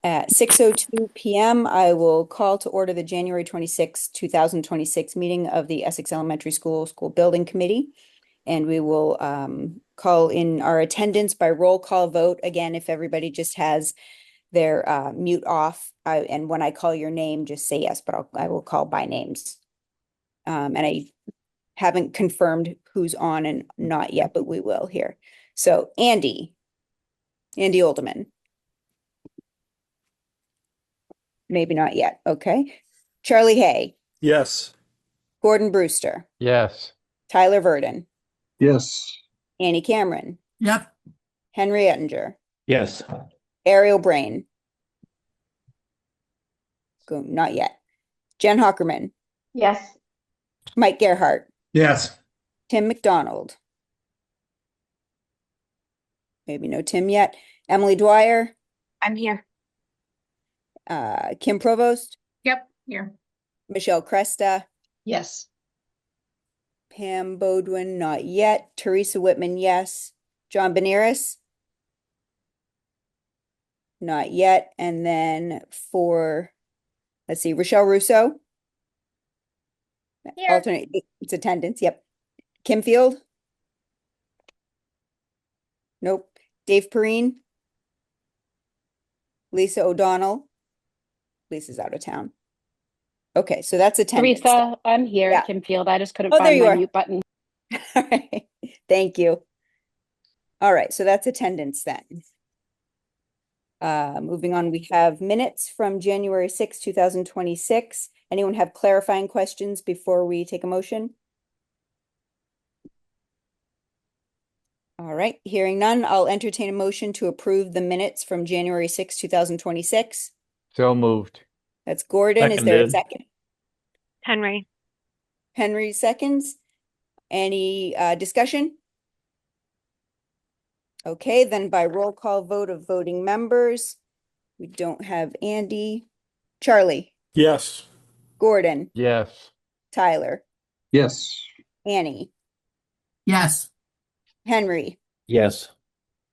At 6:02 p.m., I will call to order the January 26, 2026 meeting of the Essex Elementary School Building Committee. And we will call in our attendance by roll call vote. Again, if everybody just has their mute off, and when I call your name, just say yes, but I will call by names. And I haven't confirmed who's on and not yet, but we will here. So Andy Olderman. Maybe not yet. Okay. Charlie Hay, Yes. Gordon Brewster, Yes. Tyler Verdon, Yes. Annie Cameron, Yep. Henry Ettinger, Yes. Ariel Brain. Not yet. Jen Hockerman, Yes. Mike Gerhart, Yes. Tim McDonald. Maybe no Tim yet. Emily Dwyer, I'm here. Kim Provost, Yep, here. Michelle Cresta, Yes. Pam Bodwin, not yet. Teresa Whitman, yes. John Benares, not yet. And then let's see, Rochelle Russo. Here. Alternate, it's attendance, yep. Kim Field? Nope. Dave Perrine? Lisa O'Donnell? Lisa's out of town. Okay, so that's attendance. Teresa, I'm here, Yeah. Kim Field. I just couldn't Oh, there find you my are. mute button. All right, thank you. All right, so that's attendance then. Moving on, we have minutes from January 6, 2026. Anyone have clarifying questions before we take a motion? All right, hearing none, I'll entertain a motion to approve the minutes from January 6, 2026. So moved. That's Gordon. Is there a Seconded. second? Henry seconds. Any discussion? Okay, then by roll call vote of voting members, we don't have Andy. Charlie, Yes. Gordon, Yes. Tyler, Yes. Annie, Yes. Henry, Yes.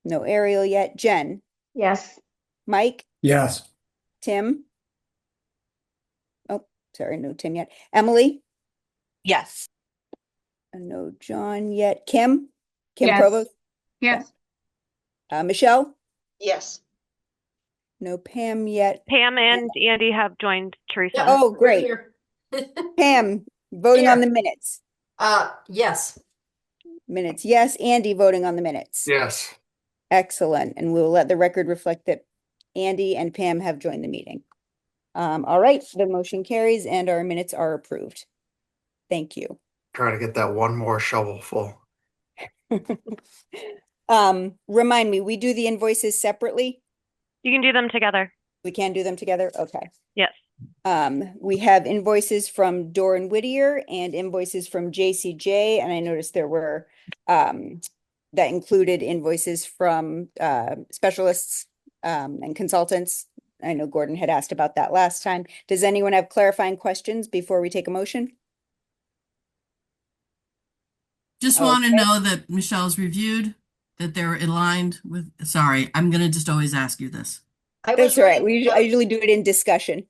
no Ariel yet, Jen, Yes. Mike, Yes. Tim. Oh, sorry, no Tim yet. Emily, Yes. no John yet. Kim Yes. Provost, Yes. Michelle, Yes. no Pam yet. Pam and Andy have joined Teresa. Oh, great. Pam, voting on the minutes. Yes. Minutes, yes. Andy voting on the minutes. Yes. Excellent. And we'll let the record reflect that Andy and Pam have joined the meeting. All right, the motion carries and our minutes are approved. Thank you. Try to get that one more shovel full. Remind me, we do the invoices separately? You can do them together. We can do them together? Okay. Yes. We have invoices from Doran Whittier and invoices from JCJ, and I noticed there were that included invoices from specialists and consultants. I know Gordon had asked about that last time. Does anyone have clarifying questions before we take a motion? Just want to know that Michelle's reviewed, that they're aligned with, sorry, I'm going to just always ask you this. That's right. I usually do it in discussion.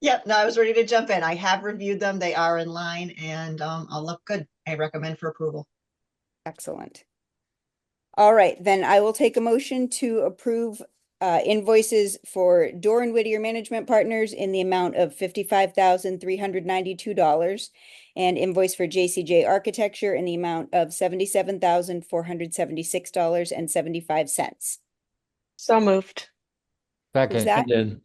Yep, no, I was ready to jump in. I have reviewed them. They are in line and all look good. I recommend for approval. Excellent. All right, then I will take a motion to approve invoices for Doran Whittier Management Partners in the amount of $55,392 and invoice for JCJ Architecture in the amount of $77,476.75. So moved. Seconded.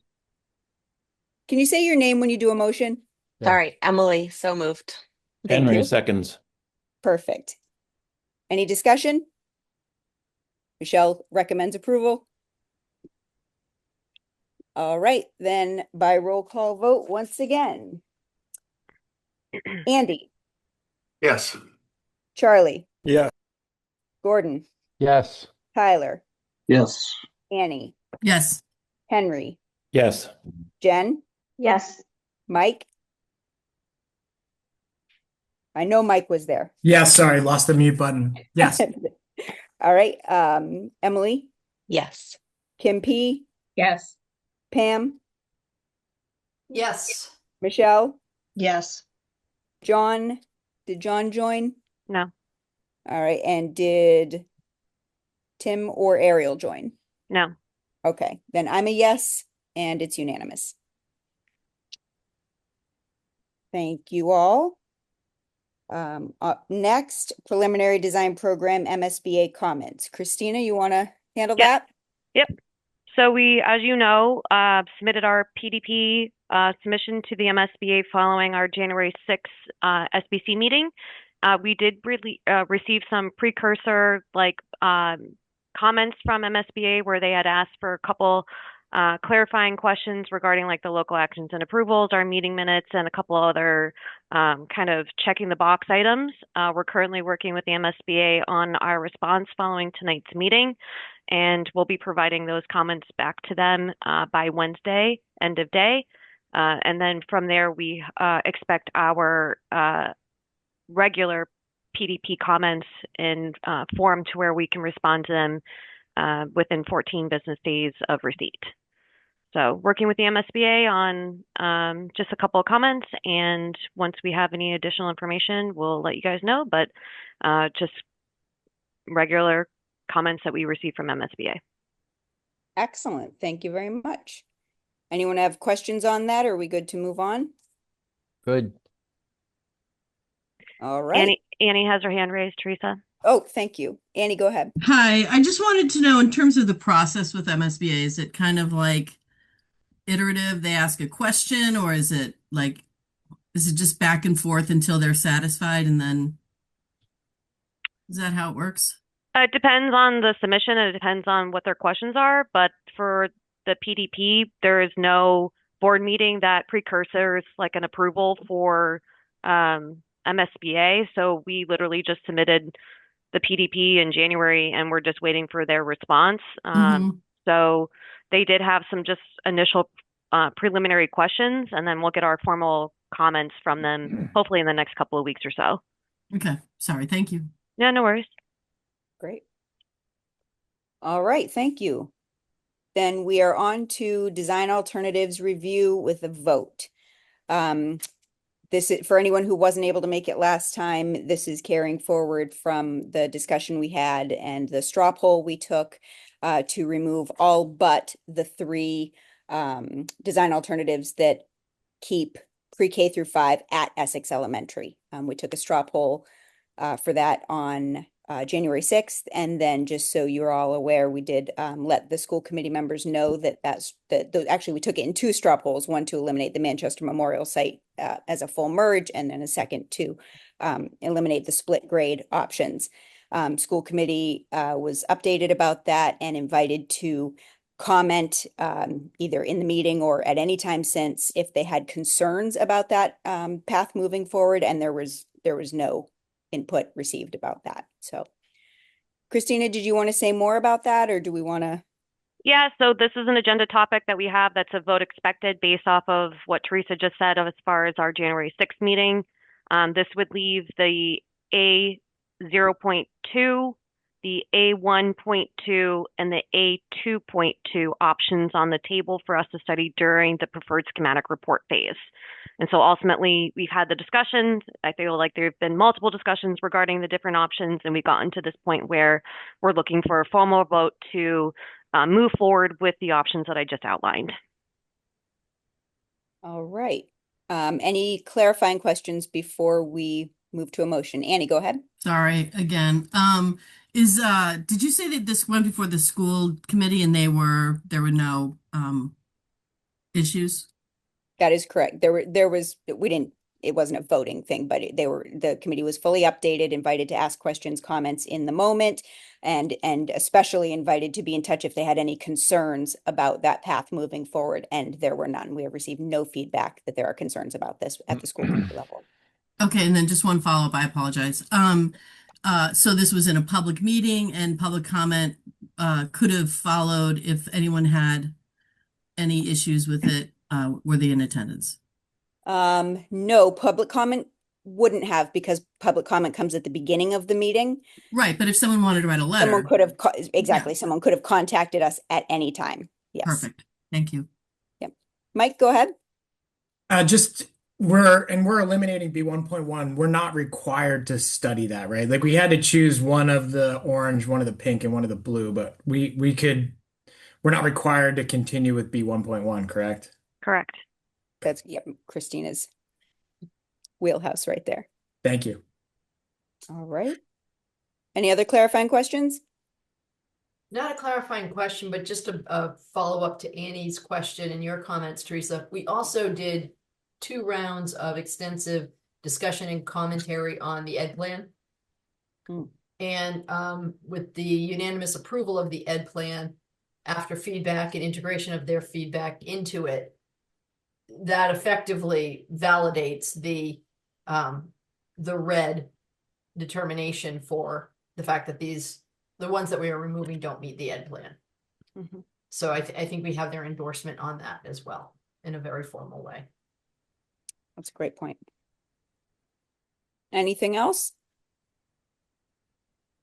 Can you say your name when you do a motion? Yeah. Sorry, Emily, so moved. Thank Henry you. seconds. Perfect. Any discussion? Michelle recommends approval. All right, then by roll call vote once again. Andy, Yes. Charlie, Yeah. Gordon, Yes. Tyler, Yes. Annie, Yes. Henry, Yes. Jen, Yes. Mike. I know Mike was there. Yes, sorry, lost the mute button. Yes. All right, Emily, Yes. Kim P, Yes. Pam, Yes. Michelle, Yes. John, did John join? No, All right, and did Tim or Ariel join? no. Okay, then I'm a yes, and it's unanimous. Thank you all. Up next, preliminary design program MSBA comments. Christina, you want to handle Yep. that? Yep. So we, as you know, submitted our PDP submission to the MSBA following our January 6th SBC meeting. We did really receive some precursor comments from MSBA where they had asked for a couple clarifying questions regarding like the local actions and approvals, our meeting minutes, and a couple other kind of checking the box items. We're currently working with the MSBA on our response following tonight's meeting, and we'll be providing those comments back to them by Wednesday, end of day. And then from there, we expect our regular PDP comments in form to where we can respond to them within 14 business days of receipt. So working with the MSBA on just a couple of comments, and once we have any additional information, we'll let you guys know, but just regular comments that we receive from MSBA. Excellent. Thank you very much. Anyone have questions on that? Or are we good to move on? Good. All right. Annie has her hand raised, Teresa. Oh, thank you. Annie, go ahead. Hi, I just wanted to know in terms of the process with MSBA, is it kind of like iterative? They ask a question, or is it just back and forth until they're satisfied, and then is that how it works? It depends on the submission and it depends on what their questions are. But for the PDP, there is no board meeting that precursors like an approval for MSBA. So we literally just submitted the PDP in January and we're just waiting for their response. So they did have some just initial preliminary questions, and then we'll get our formal comments from them hopefully in the next couple of weeks or so. Okay, sorry, thank you. Yeah, no worries. Great. All right, thank you. Then we are on to design alternatives review with a vote. This is for anyone who wasn't able to make it last time. This is carrying forward from the discussion we had and the straw poll we took to remove all but the three design alternatives that keep pre-K through 5 at Essex Elementary. We took a straw poll for that on January 6th. And then just so you're all aware, we did let the school committee members know that actually we took it in two straw polls, one to eliminate the Manchester Memorial site as a full merge, and then a second to eliminate the split grade options. School committee was updated about that and invited to comment either in the meeting or at any time since if they had concerns about that path moving forward, and there was no input received about that. So Christina, did you want to say more about that, or do we want to? Yeah, so this is an agenda topic that we have that's a vote expected based off of what Teresa just said as far as our January 6th meeting. This would leave the A0.2, the A1.2, and the A2.2 options on the table for us to study during the preferred schematic report phase. And so ultimately, we've had the discussions. I feel like there have been multiple discussions regarding the different options, and we've gotten to this point where we're looking for a formal vote to move forward with the options that I just outlined. All right. Any clarifying questions before we move to a motion? Annie, go ahead. Sorry, again. Did you say that this went before the school committee and there were no issues? That is correct. It wasn't a voting thing, but the committee was fully updated, invited to ask questions, comments in the moment, and especially invited to be in touch if they had any concerns about that path moving forward. And there were none. We have received no feedback that there are concerns about this at the school committee level. Okay, and then just one follow-up, I apologize. So this was in a public meeting, and public comment could have followed if anyone had any issues with it. Were they in attendance? No, public comment wouldn't have, because public comment comes at the beginning of the meeting. Right, but if someone wanted to write a letter. Someone could have Yeah. someone could have contacted us at any time. Yes. Perfect. Thank you. Mike, go ahead. We're eliminating B1.1. We're not required to study that, right? Like we had to choose one of the orange, one of the pink, and one of the blue, but we're not required to continue with B1.1, correct? Correct. That's, yep, Christina's wheelhouse right there. Thank you. All right. Any other clarifying questions? Not a clarifying question, but just a follow-up to Annie's question and your comments, Teresa. We also did 2 rounds of extensive discussion and commentary on the ed plan. And with the unanimous approval of the ed plan, after feedback and integration of their feedback into it, that effectively validates the red determination for the fact that the ones that we are removing don't meet the ed plan. So I think we have their endorsement on that as well in a very formal way. That's a great point. Anything else?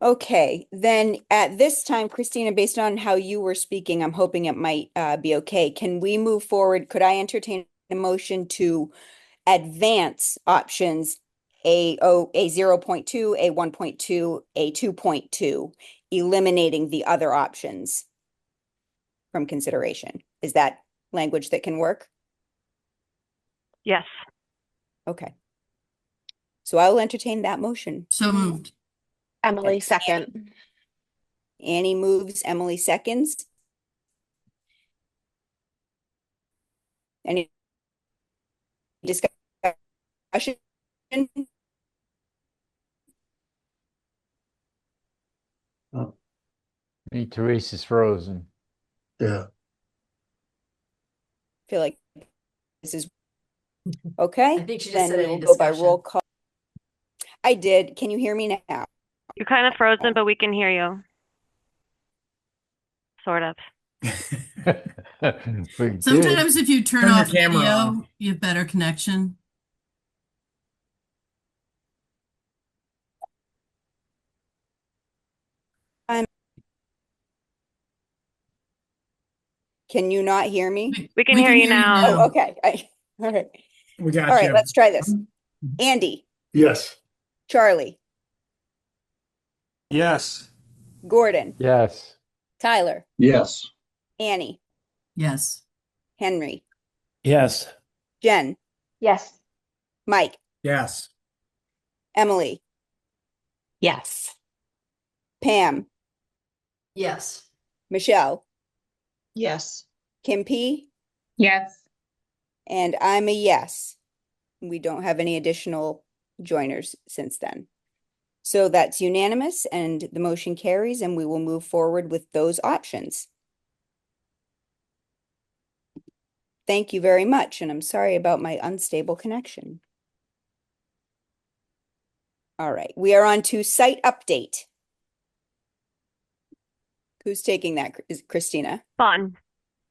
Okay, then at this time, Christina, based on how you were speaking, I'm hoping it might be okay. Can we move forward? Could I entertain a motion to advance options A 0.2, A 1.2, A 2.2, eliminating the other options from consideration? Is that language that can work? Yes. Okay. So I will entertain that motion. So moved. Emily, second. Annie moves, Emily seconds. Any discussion? Teresa's frozen. Yeah. Feel like this is okay. I think she just Then said we any will go by discussion. roll call. I did. Can you hear me now? You're kind of frozen, but we can hear you. Sort of. Sometimes if you turn Turn your off camera video, off. you have better connection. Can you not hear me? We can hear you now. Oh, okay. All right. We got All right, you. let's try this. Andy, Yes. Charlie, Yes. Gordon, Yes. Tyler, Yes. Annie, Yes. Henry, Yes. Jen, Yes. Mike, Yes. Emily, Yes. Pam, Yes. Michelle, Yes. Kim P, Yes. and I'm a yes. We don't have any additional joiners since then. So that's unanimous and the motion carries, and we will move forward with those options. Thank you very much, and I'm sorry about my unstable connection. All right, we are on to site update. Who's taking that? Is Christina? Fun.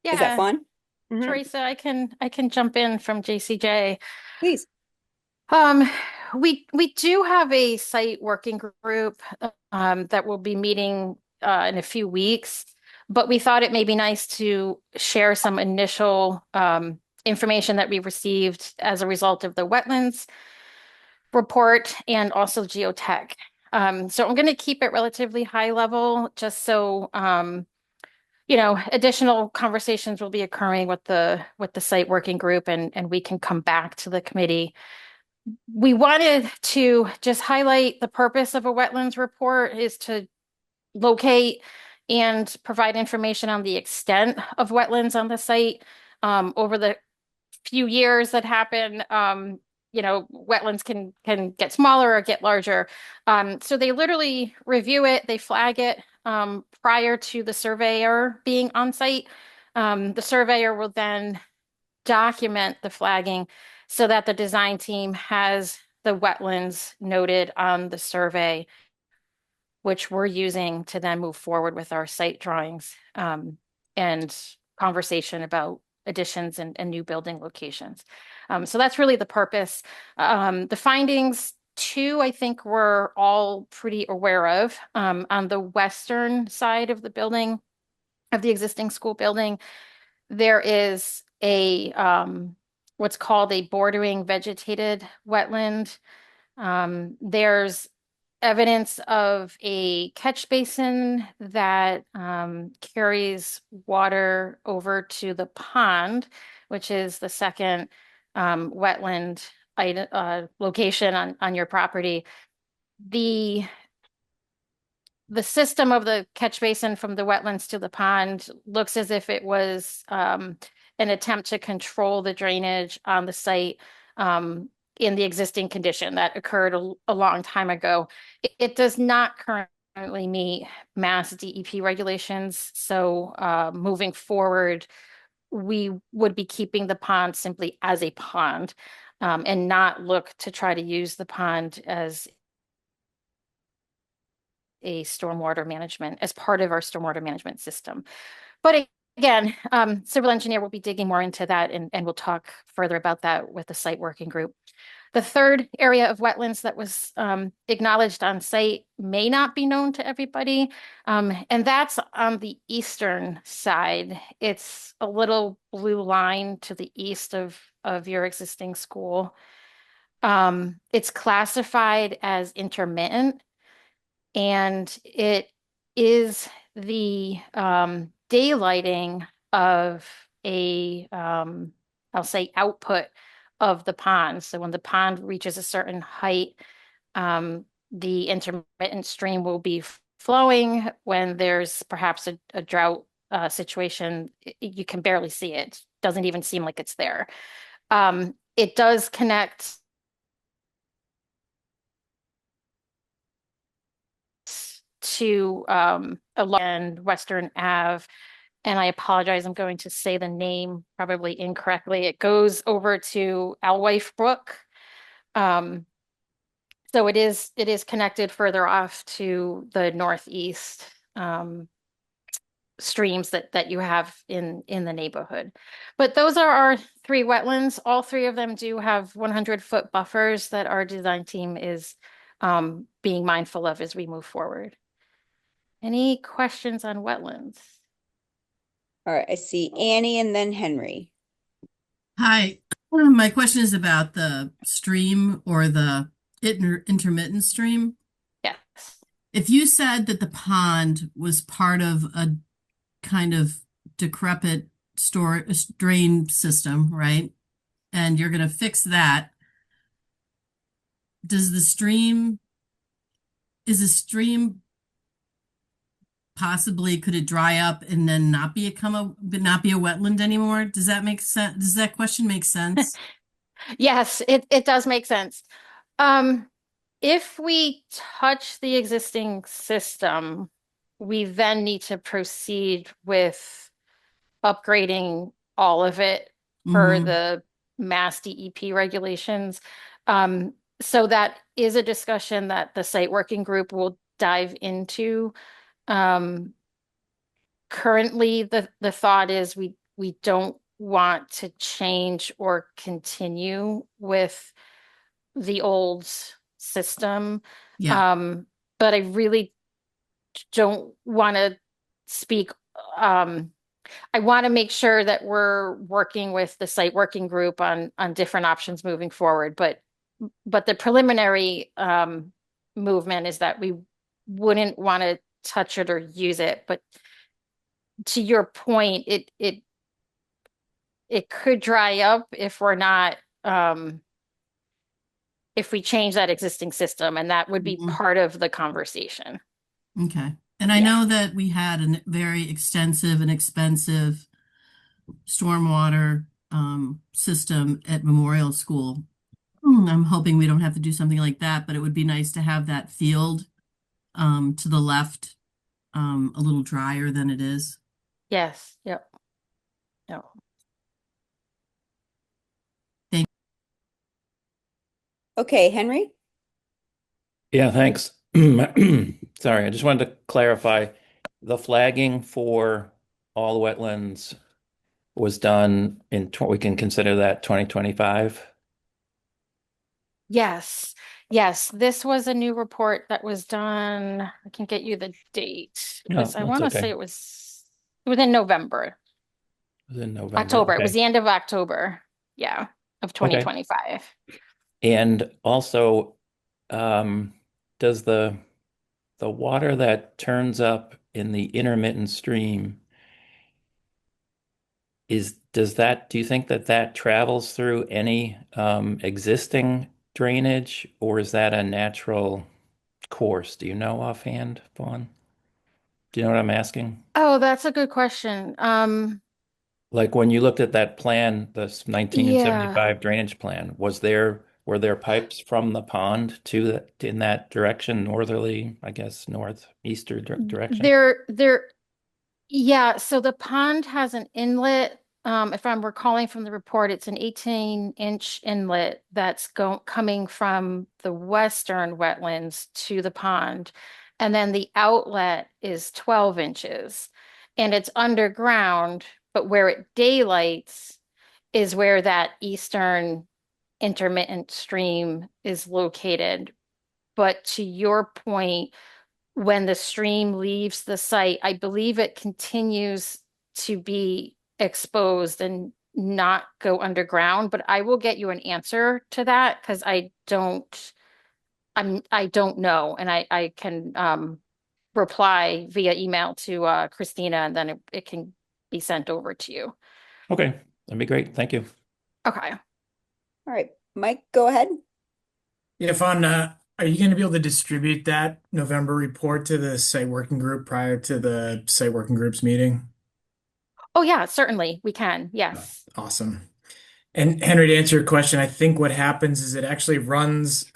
Is that fun? Mhm. Teresa, I can jump in from JCJ. Please. We do have a site working group that will be meeting in a few weeks, but we thought it may be nice to share some initial information that we received as a result of the wetlands report and also geotech. So I'm going to keep it relatively high level, just so additional conversations will be occurring with the site working group, and we can come back to the committee. We wanted to just highlight the purpose of a wetlands report is to locate and provide information on the extent of wetlands on the site. Over the few years that happen, wetlands can get smaller or get larger. So they literally review it, they flag it prior to the surveyor being on site. The surveyor will then document the flagging so that the design team has the wetlands noted on the survey, which we're using to then move forward with our site drawings and conversation about additions and new building locations. So that's really the purpose. The findings too, I think we're all pretty aware of. On the western side of the building, of the existing school building, there is a what's called a bordering vegetated wetland. There's evidence of a catch basin that carries water over to the pond, which is the second wetland location on your property. The system of the catch basin from the wetlands to the pond looks as if it was an attempt to control the drainage on the site in the existing condition that occurred a long time ago. It does not currently meet Mass DEP regulations. So moving forward, we would be keeping the pond simply as a pond and not look to try to use the pond as a stormwater management as part of our stormwater management system. But again, civil engineer will be digging more into that and we'll talk further about that with the site working group. The third area of wetlands that was acknowledged on site may not be known to everybody, and that's on the eastern side. It's a little blue line to the east of your existing school. It's classified as intermittent, and it is the daylighting of a, I'll say, output of the pond. So when the pond reaches a certain height, the intermittent stream will be flowing. When there's perhaps a drought situation, you can barely see it. It doesn't even seem like it's there. It does connect to and Western Ave, and I apologize, I'm going to say the name probably incorrectly. It goes over to Alewife Brook. So it is connected further off to the northeast streams that you have in the neighborhood. But those are our three wetlands. All three of them do have 100-foot buffers that our design team is being mindful of as we move forward. Any questions on wetlands? All right, I see Annie and then Henry. Hi, my question is about the stream or the intermittent stream. Yes. If you said that the pond was part of a kind of decrepit drain system, right? And you're going to fix that. Is the stream possibly, could it dry up and then not be a wetland anymore? Does that make sense? Does that question make sense? Yes, it does make sense. If we touch the existing system, we then need to proceed with upgrading all of it per the Mass DEP regulations. So that is a discussion that the site working group will dive into. Currently, the thought is we don't want to change or continue with the old system. Yeah. But I really don't want to speak. I want to make sure that we're working with the site working group on different options moving forward. But the preliminary movement is that we wouldn't want to touch it or use it. But to your point, it could dry up if we're not if we change that existing system, and that would be part of the conversation. Okay. And I know that we had a very extensive and expensive stormwater system at Memorial School. I'm hoping we don't have to do something like that, but it would be nice to have that field to the left a little drier than it is. Yes. Yep. Yep. Okay, Henry? Yeah, thanks. Sorry, I just wanted to clarify the flagging for all the wetlands was done we can consider that 2025. Yes. Yes. This was a new report that was done. I can get you the date. No, I that's want to okay. say it was within November. It was in November. October. It was Okay. the end of October. Yeah, of Okay. 2025. And also, um, does the water that turns up in the intermittent stream do you think that that travels through any existing drainage, or is that a natural course? Do you know offhand, Vaughn? Do you know what I'm asking? Oh, that's a good question. Like when you looked at that plan, Yeah. 1975 drainage plan, were there pipes from the pond in that direction, northerly, I guess, northeastern direction? There Yeah, so the pond has an inlet. If I'm recalling from the report, it's an 18-inch inlet that's coming from the western wetlands to the pond. And then the outlet is 12 inches. And it's underground, but where it daylights is where that eastern intermittent stream is located. But to your point, when the stream leaves the site, I believe it continues to be exposed and not go underground, but I will get you an answer to that because I don't know. And I can reply via email to Christina and then it can be sent over to you. Okay, that'd be great. Thank you. Okay. All right, Mike, go ahead. If on, are you going to be able to distribute that November report to the site working group prior to the site working group's meeting? Oh yeah, certainly we can. Yes. Awesome. And Henry, to answer your question, I think what happens is it actually runs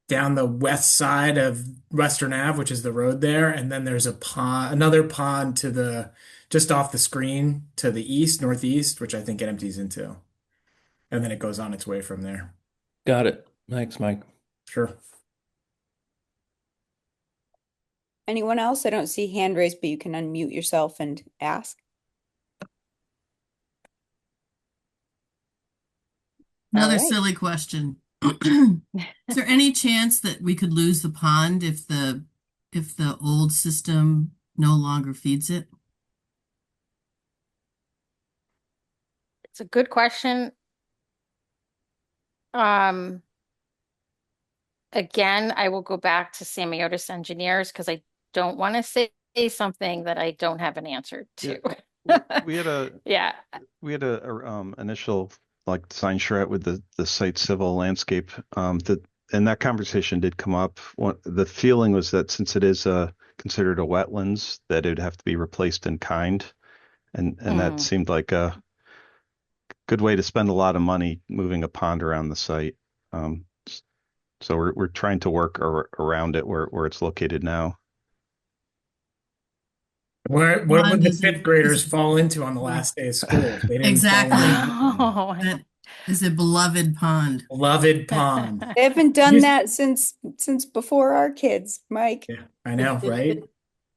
down the west side of Western Ave, which is the road there, and then there's a pond, another pond to the just off the screen to the east, northeast, which I think it empties into, and then it goes on its way from there. Got it. Thanks, Mike. Sure. Anyone else? I don't see hand raised, but you can unmute yourself and ask. Another All right. silly question. Is there any chance that we could lose the pond if the old system no longer feeds it? It's a good question. Again, I will go back to Semiotis engineers because I don't want to say something that I don't have an answer to. We had a Yeah. initial like design charrette with the site civil landscape and that conversation did come up. The feeling was that since it is considered a wetlands, that it would have to be replaced in kind, and that seemed like a good way to spend a lot of money moving a pond around the site. So we're trying to work around it where it's located now. What Pond would the is fifth it- graders is it- fall into on the last day of school? They didn't fall Exactly. into that one. Oh, That is a beloved pond. Beloved pond. They haven't done Yes. that since before our kids, Mike. Yeah, I know, right?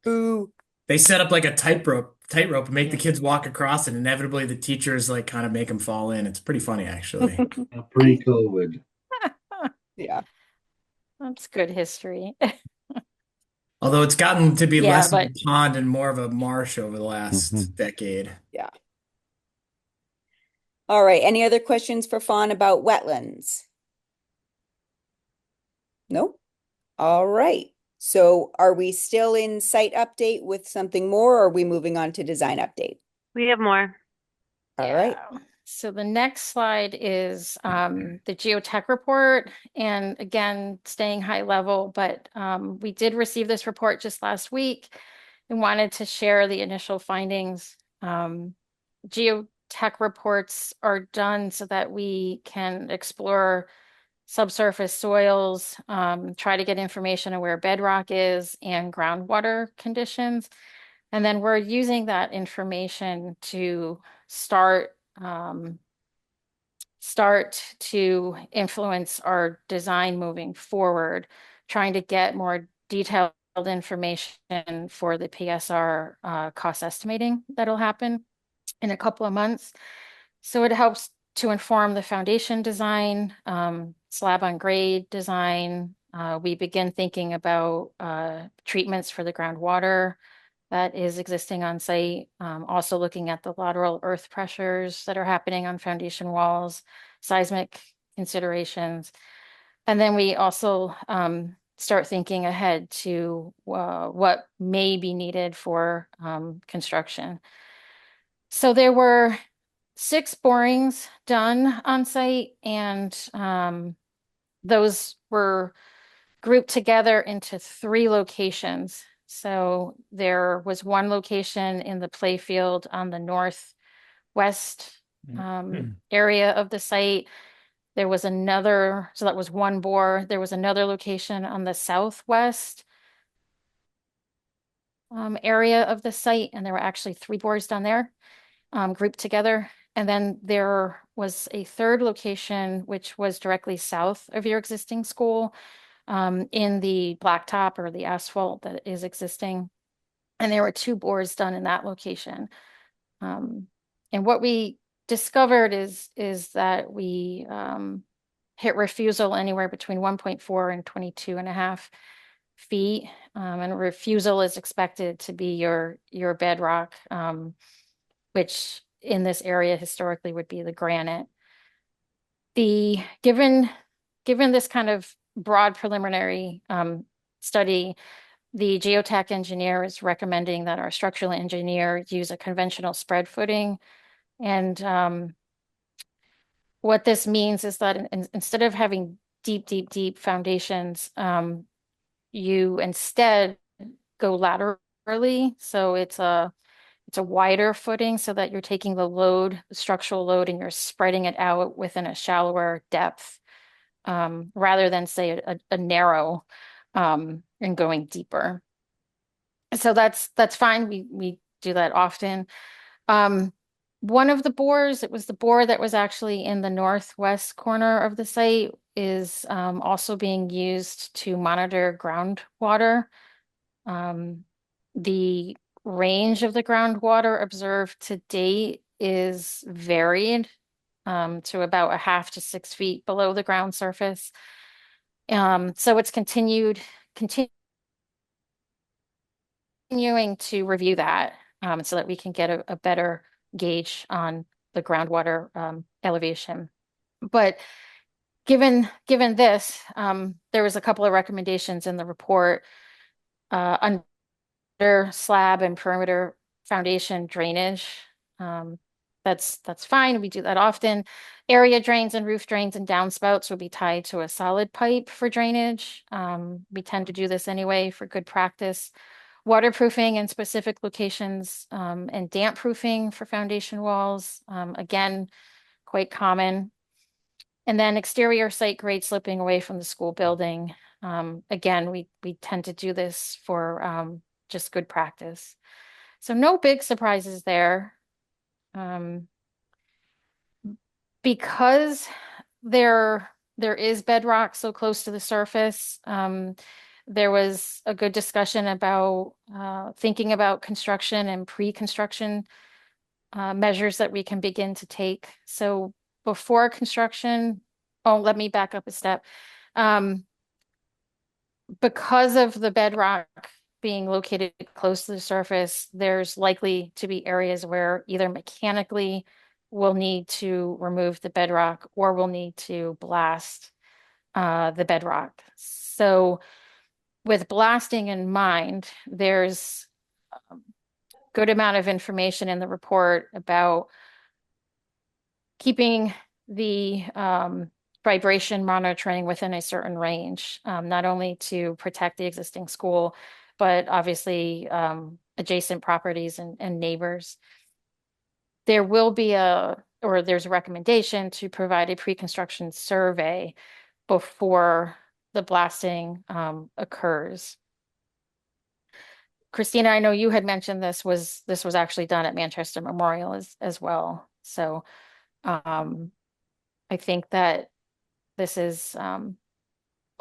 Boo. They set up like a tightrope and make the kids walk across, and inevitably the teachers like kind of make them fall in. It's pretty funny, actually. Pre-COVID. Yeah. that's good history. Although it's gotten to be Yeah, less of but a pond and more of a marsh over the last decade. Yeah. All right. Any other questions for Fawn about wetlands? Nope. All right. So are we still in site update with something more, or are we moving on to design update? We have more. All right. yeah. So the next slide is the geotech report. And again, staying high level, but we did receive this report just last week and wanted to share the initial findings. Geotech reports are done so that we can explore subsurface soils, try to get information on where bedrock is and groundwater conditions. And then we're using that information to start to influence our design moving forward, trying to get more detailed information for the PSR cost estimating that'll happen in a couple of months. So it helps to inform the foundation design, slab on grade design. We begin thinking about treatments for the groundwater that is existing on site. Also looking at the lateral earth pressures that are happening on foundation walls, seismic considerations. And then we also start thinking ahead to what may be needed for construction. So there were 6 borings done on site, and those were grouped together into 3 locations. So there was one location in the playfield on the northwest area of the site. There was another, so that was one bore. There was another location on the southwest area of the site, and there were actually 3 bores down there grouped together. And then there was a 3rd location, which was directly south of your existing school, in the blacktop or the asphalt that is existing. And there were 2 bores done in that location. And what we discovered is that we hit refusal anywhere between 1.4 and 22.5 feet. And refusal is expected to be your bedrock, which in this area historically would be the granite. Given this kind of broad preliminary study, the geotech engineer is recommending that our structural engineer use a conventional spread footing. And what this means is that instead of having deep foundations, you instead go laterally. So it's a wider footing so that you're taking the load, the structural load, and you're spreading it out within a shallower depth, rather than say a narrow and going deeper. So that's fine. We do that often. One of the bores, it was the bore that was actually in the northwest corner of the site, is also being used to monitor groundwater. The range of the groundwater observed to date is varied to about 1/2 to 6 feet below the ground surface. So it's continuing to review that so that we can get a better gauge on the groundwater elevation. But given this, there was a couple of recommendations in the report under slab and perimeter foundation drainage. That's fine. We do that often. Area drains and roof drains and downspouts will be tied to a solid pipe for drainage. We tend to do this anyway for good practice. Waterproofing in specific locations and damp proofing for foundation walls, again, quite common. And then exterior site grade slipping away from the school building. Again, we tend to do this for just good practice. So no big surprises there. Because there is bedrock so close to the surface, there was a good discussion about thinking about construction and pre-construction measures that we can begin to take. So before construction, let me back up a step. Because of the bedrock being located close to the surface, there's likely to be areas where either mechanically we'll need to remove the bedrock or we'll need to blast the bedrock. So with blasting in mind, there's a good amount of information in the report about keeping the vibration monitoring within a certain range, not only to protect the existing school, but obviously adjacent properties and neighbors. There will be there's a recommendation to provide a pre-construction survey before the blasting occurs. Christina, I know you had mentioned this was actually done at Manchester Memorial as well. So I think that this is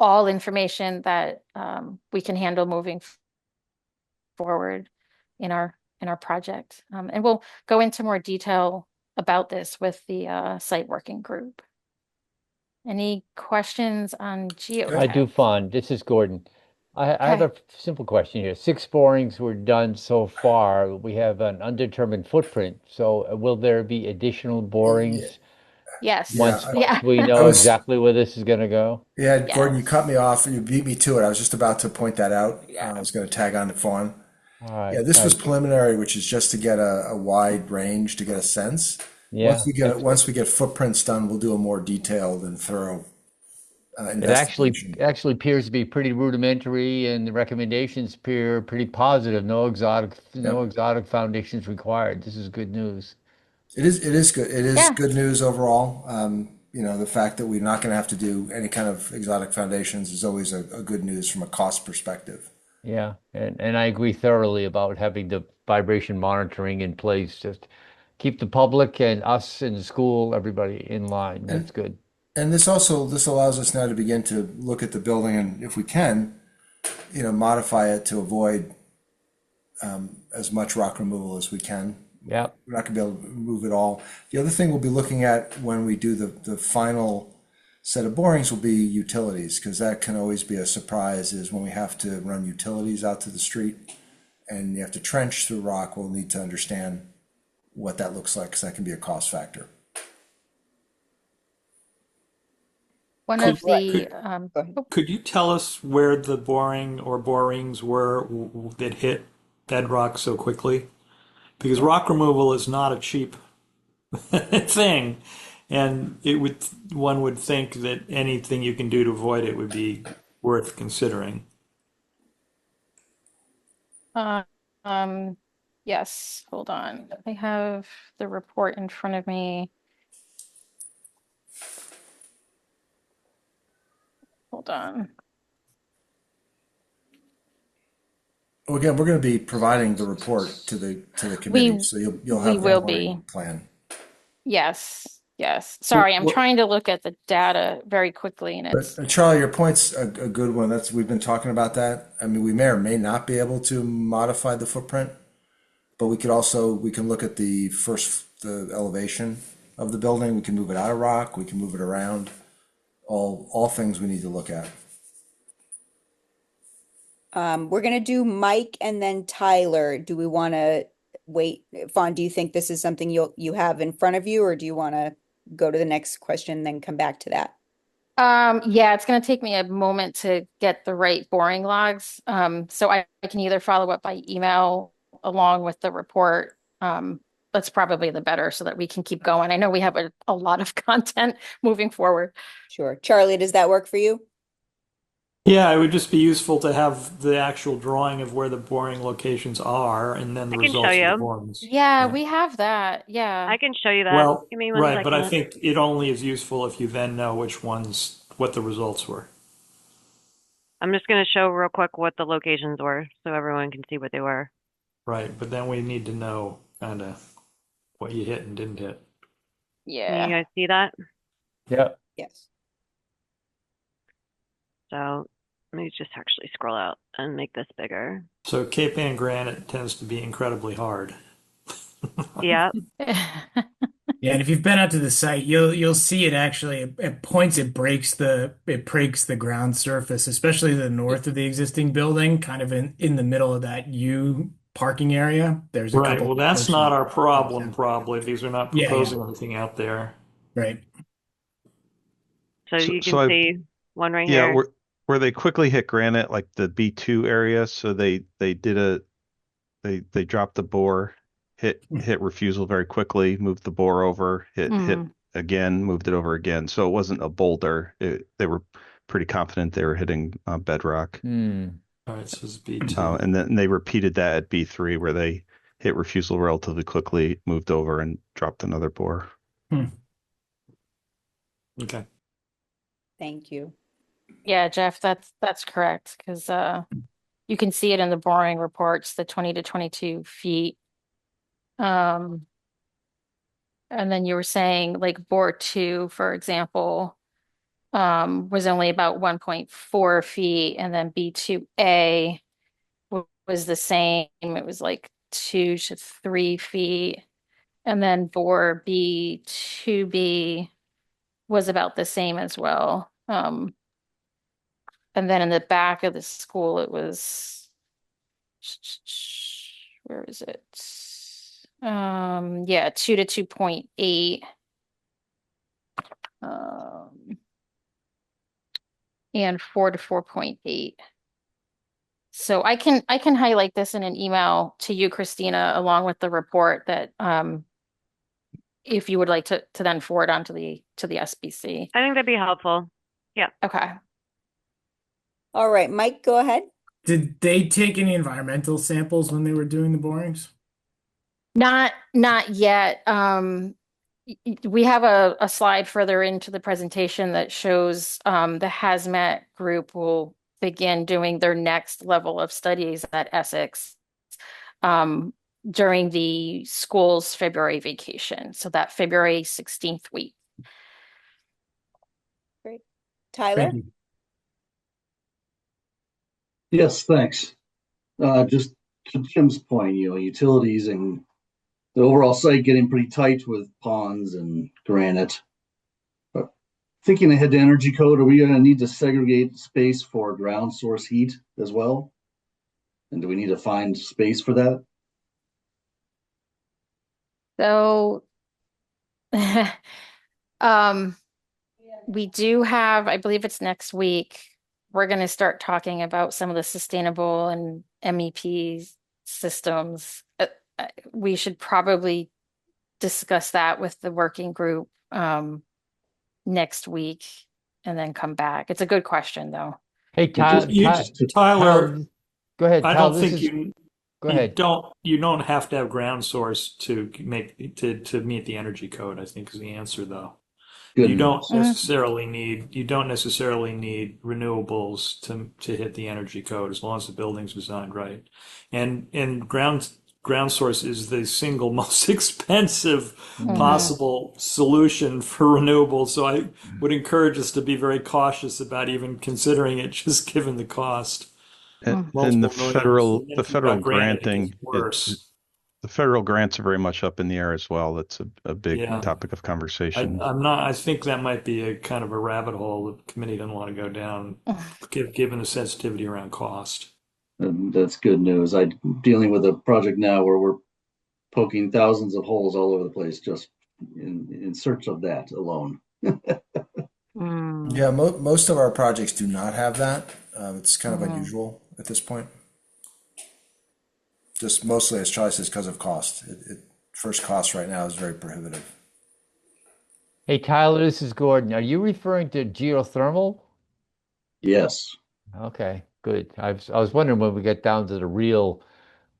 all information that we can handle moving forward in our project. And we'll go into more detail about this with the site working group. Any questions on geotech? I do, Fawn. This is Gordon. I have a simple question here. 6 borings were done so far. We have an undetermined footprint. So will there be additional borings Yes. once Yeah. we I know was, exactly where this is going to go? yeah, Gordon, you cut me Yes. off. You beat me to it. I was just about to point that out. Yeah. I was going to tag on to Fawn. All Yeah, right. this was Thank you. preliminary, which is just to get a wide range to get a sense. Yeah, Once excellent. we get footprints done, we'll do a more detailed and thorough It investigation. actually appears to be pretty rudimentary, and the recommendations appear pretty positive. No Yep. exotic foundations required. This is good news. It is good. It is Yeah. good news overall. The fact that we're not going to have to do any kind of exotic foundations is always a good news from a cost perspective. Yeah, and I agree thoroughly about having the vibration monitoring in place. Just keep the public and us in the school, everybody in line. That's And good. and this allows us now to begin to look at the building and if we can, modify it to avoid as much rock removal as we can. Yeah. We're not going to be able to remove it all. The other thing we'll be looking at when we do the final set of borings will be utilities, because that can always be a surprise is when we have to run utilities out to the street and you have to trench through rock, we'll need to understand what that looks like because that can be a cost factor. One All of right. the Go ahead. Could you tell us where the boring or borings were that hit bedrock so quickly? Because rock removal is not a cheap thing, and one would think that anything you can do to avoid it would be worth considering. uh, um yes, hold on. I have the report in front of me. Hold on. Well, again, we're going to be providing the report to the committee, We so you'll we have the will be. boring plan. Yes. Yes. Sorry, I'm trying to look at the data very quickly and But it's Charlie, your point's a good one. We've been talking about that. I mean, we may or may not be able to modify the footprint, but we can look at the elevation of the building. We can move it out of rock. We can move it around. All things we need to look at. We're gonna do Mike and then Tyler. Do we want to wait? Fawn, do you think this is something you have in front of you, or do you want to go to the next question, then come back to that? yeah, it's going to take me a moment to get the right boring logs. So I can either follow up by email along with the report. That's probably the better so that we can keep going. I know we have a lot of content moving forward. Sure. Charlie, does that work for you? Yeah, it would just be useful to have the actual drawing of where the boring locations are and then the I can show results of the you. borings. Yeah, Yeah. we have that. Yeah. I can show you that. Well, Give me one right, but I second. think it only is useful if you then know what the results were. I'm just going to show real quick what the locations were so everyone can see what they were. Right, but then we need to know kind of what you hit and didn't hit. Can Yeah. you guys see that? Yeah. Yes. So let me just actually scroll out and make this bigger. So Cape Ann granite tends to be incredibly hard. Yeah. Yeah, and if you've been out to the site, you'll see it actually at points it breaks the ground surface, especially the north of the existing building, kind of in the middle of that U parking area. There's a Right, couple well, that's portions. not our problem, probably. These are not Yeah, proposing anything out there. right. So you can So see one right yeah, here. where they quickly hit granite, like the B2 area. So they dropped the bore, hit refusal very quickly, moved the bore over, hit again, moved it over again. So it wasn't a boulder. They were pretty confident they were hitting bedrock. All right, so it's B2. And then they repeated that at B3 where they hit refusal relatively quickly, moved over and dropped another bore. Okay. Thank you. Yeah, Jeff, that's correct because you can see it in the boring reports, the 20 to 22 feet. And then you were saying like bore 2, for example, was only about 1.4 feet, and then B2A was the same. It was like 2 to 3 feet. And then bore B2B was about the same as well. And then in the back of the school, it was, where is it? Yeah, 2 to 2.8. And 4 to 4.8. So I can highlight this in an email to you, Christina, along with the report that if you would like to then forward on to the SBC. I think that'd be helpful. Yeah. Okay. All right, Mike, go ahead. Did they take any environmental samples when they were doing the borings? Not yet. We have a slide further into the presentation that shows the hazmat group will begin doing their next level of studies at Essex during the school's February vacation. So that February 16th week. Great. Tyler? Thank you. Yes, thanks. Just to Jim's point, utilities and the overall site getting pretty tight with ponds and granite. But thinking ahead to energy code, are we going to need to segregate space for ground source heat as well? And do we need to find space for that? So we do have, I believe it's next week, we're going to start talking about some of the sustainable and MEP systems. We should probably discuss that with the working group next week and then come back. It's a good question, though. Hey, Tyler, go ahead. I Tyler, don't think you. Go ahead. You don't have to have ground source to meet the energy code, I think is the answer though. You don't necessarily need renewables to hit the energy code as long as the building's designed right. And ground source is the single most expensive possible solution for renewables. So I would encourage us to be very cautious about even considering it, just given the cost. And the federal granting, the federal grants are very much up in the air as well. That's a big topic of conversation. I think that might be a kind of a rabbit hole the committee doesn't want to go down, given the sensitivity around cost. And that's good news. I'm dealing with a project now where we're poking thousands of holes all over the place just in search of that alone. Yeah, most of our projects do not have that. It's kind of unusual at this point. Just mostly, as Charlie says, because of cost. First cost right now is very prohibitive. Hey, Tyler, this is Gordon. Are you referring to geothermal? Yes. Okay, good. I was wondering when we get down to the real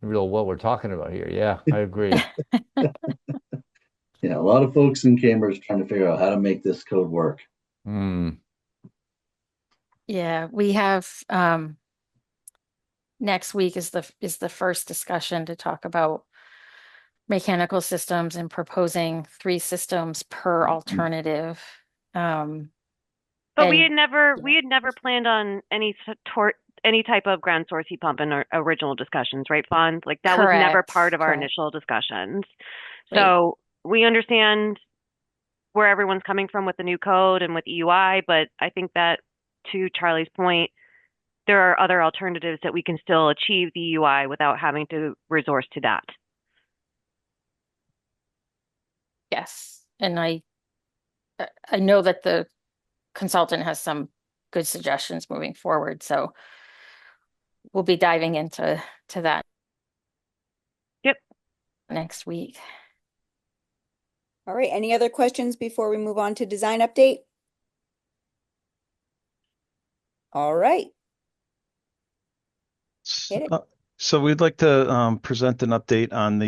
what we're talking about here. Yeah, I agree. Yeah, a lot of folks in Cambridge trying to figure out how to make this code work. Yeah, we have next week is the first discussion to talk about mechanical systems and proposing 3 systems per alternative. But we had never planned on any type of ground source heat pump in our original discussions, right, Fawn? Like that was never part of our initial discussions. So we understand where everyone's coming from with the new code and with EUI, but I think that, to Charlie's point, there are other alternatives that we can still achieve the EUI without having to resort to that. Yes, and I know that the consultant has some good suggestions moving forward, so we'll be diving into that. Yep. Next week. All right, any other questions before we move on to design update? All right. So we'd like to present an update on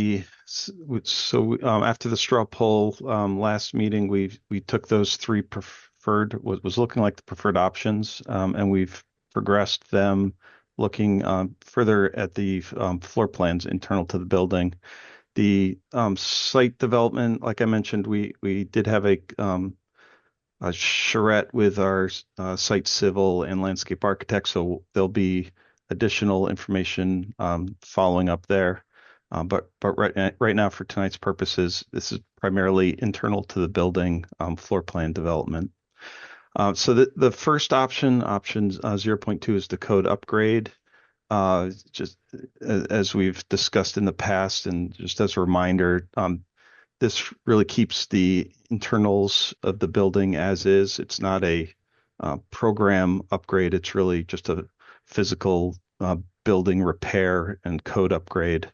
after the straw poll last meeting, we took those 3 preferred, was looking like the preferred options, and we've progressed them looking further at the floor plans internal to the building. The site development, like I mentioned, we did have a charrette with our site civil and landscape architect, so there'll be additional information following up there. But right now, for tonight's purposes, this is primarily internal to the building floor plan development. So the first option 0.2 is the code upgrade. Just as we've discussed in the past, and just as a reminder, this really keeps the internals of the building as is. It's not a program upgrade. It's really just a physical building repair and code upgrade.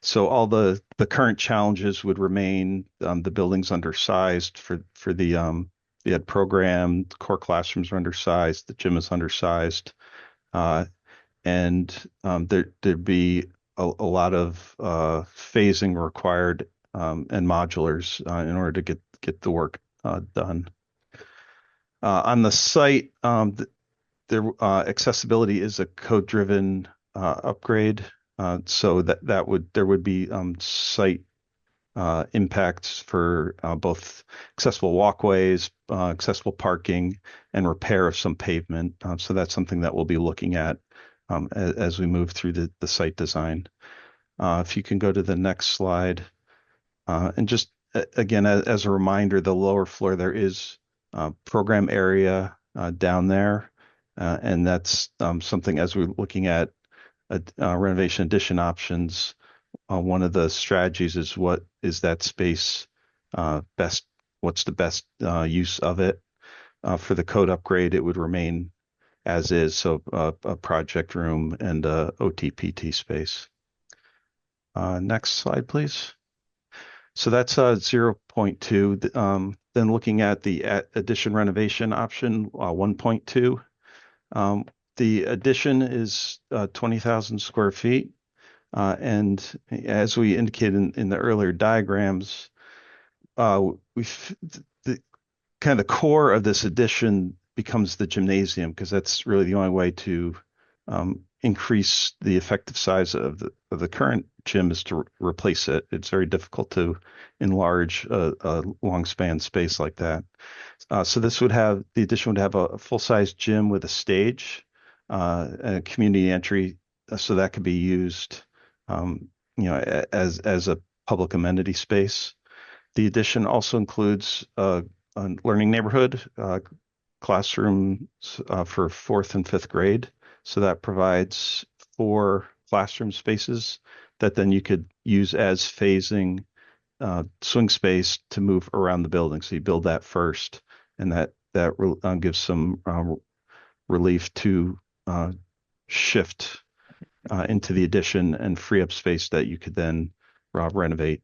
So all the current challenges would remain. The building's undersized for the ed program. The core classrooms are undersized. The gym is undersized, and there'd be a lot of phasing required and modulars in order to get the work done. On the site, their accessibility is a code-driven upgrade, so there would be site impacts for both accessible walkways, accessible parking, and repair of some pavement. So that's something that we'll be looking at as we move through the site design. If you can go to the next slide. And just again, as a reminder, the lower floor, there is program area down there. And that's something as we're looking at renovation addition options. One of the strategies is what is that space best, what's the best use of it. For the code upgrade, it would remain as is, so a project room and a OTPT space. Next slide, please. So that's 0.2. Then looking at the addition renovation option 1.2. The addition is 20,000 square feet. And as we indicated in the earlier diagrams, the kind of the core of this addition becomes the gymnasium, because that's really the only way to increase the effective size of the current gym is to replace it. It's very difficult to enlarge a long span space like that. So the addition would have a full-size gym with a stage, a community entry, so that could be used, as a public amenity space. The addition also includes a learning neighborhood, classrooms for 4th and 5th grade. So that provides 4 classroom spaces that then you could use as phasing swing space to move around the building. So you build that first, and that gives some relief to shift into the addition and free up space that you could then renovate.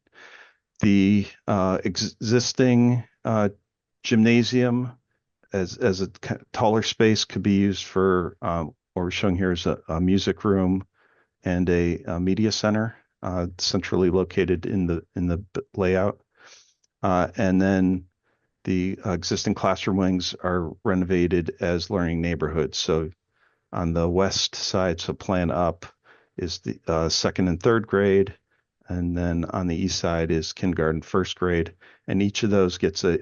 The existing gymnasium as a taller space could be used for what we're showing here is a music room and a media center, centrally located in the layout. And then the existing classroom wings are renovated as learning neighborhoods. So on the west side, so plan up, is the 2nd and 3rd grade. And then on the east side is kindergarten, 1st grade. And each of those gets a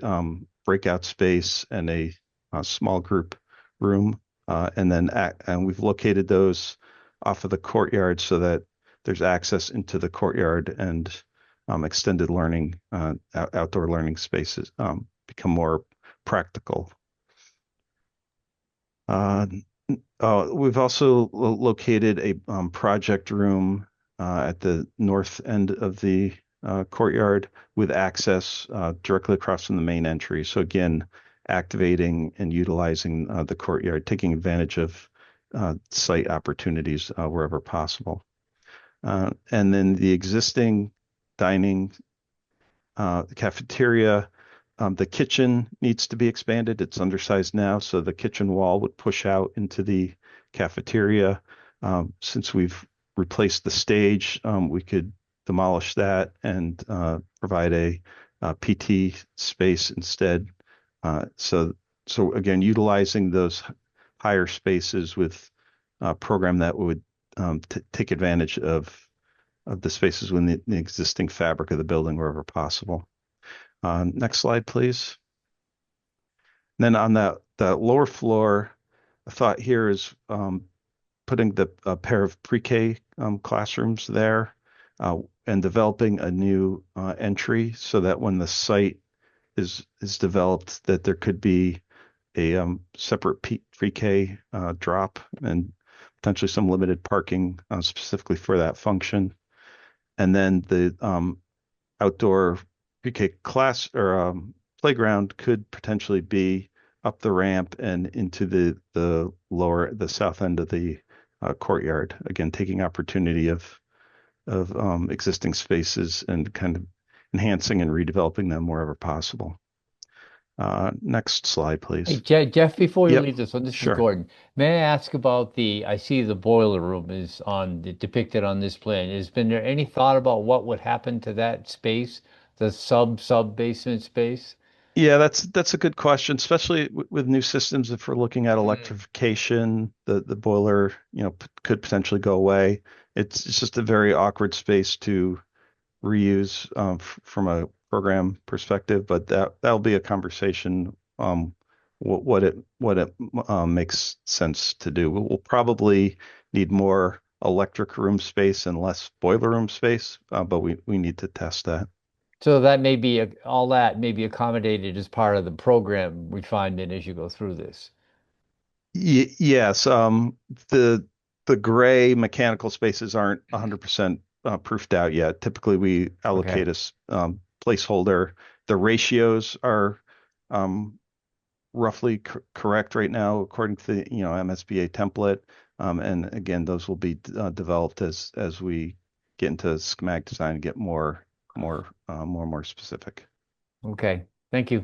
breakout space and a small group room. And we've located those off of the courtyard so that there's access into the courtyard, and extended learning, outdoor learning spaces become more practical. We've also located a project room at the north end of the courtyard with access directly across from the main entry. So again, activating and utilizing the courtyard, taking advantage of site opportunities wherever possible. And then the existing dining cafeteria, the kitchen needs to be expanded. It's undersized now, so the kitchen wall would push out into the cafeteria. Since we've replaced the stage, we could demolish that and provide a PT space instead. So again, utilizing those higher spaces with a program that would take advantage of the spaces within the existing fabric of the building wherever possible. Next slide, please. And then on the lower floor, a thought here is putting a pair of pre-K classrooms there and developing a new entry so that when the site is developed, that there could be a separate pre-K drop and potentially some limited parking specifically for that function. And then the outdoor pre-K class or playground could potentially be up the ramp and into the south end of the courtyard. Again, taking opportunity of existing spaces and kind of enhancing and redeveloping them wherever possible. Next slide, Hey, please. Jeff, before you Yep, leave this one, this is sure. Gordon. May I ask about I see the boiler room is depicted on this plan. Has been there any thought about what would happen to that space, the sub basement space? Yeah, that's a good question, especially with new systems. If we're looking at electrification, the boiler, could potentially go away. It's just a very awkward space to reuse from a program perspective, but that'll be a conversation. What it makes sense to do. We'll probably need more electric room space and less boiler room space, but we need to test that. So that may be all that may be accommodated as part of the program refinement as you go through this. Yes, the gray mechanical spaces aren't 100% proofed out yet. Typically, we allocate Okay. a placeholder. The ratios are roughly correct right now, according to the MSBA template. And again, those will be developed as we get into schematic design and get more and more specific. Okay. Thank you.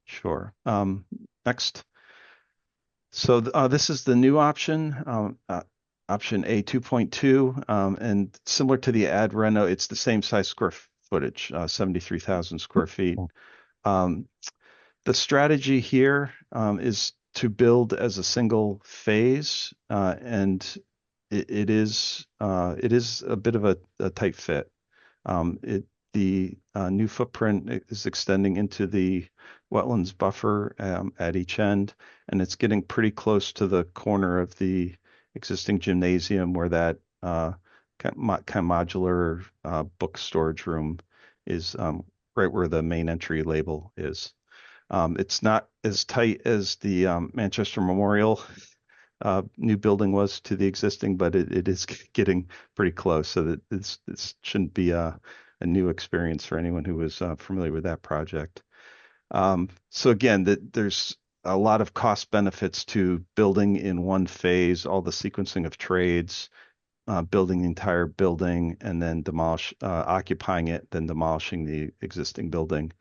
Sure. Next. So this is the new option, option A 2.2, and similar to the ad reno, it's the same size square footage, 73,000 square feet. The strategy here is to build as a single phase, and it is a bit of a tight fit. The new footprint is extending into the wetlands buffer at each end, and it's getting pretty close to the corner of the existing gymnasium where that kind of modular book storage room is, right where the main entry label is. It's not as tight as the Manchester Memorial new building was to the existing, but it is getting pretty close. So that this shouldn't be a new experience for anyone who was familiar with that project. So again, there's a lot of cost benefits to building in one phase, all the sequencing of trades, building the entire building, and then occupying it, then demolishing the existing building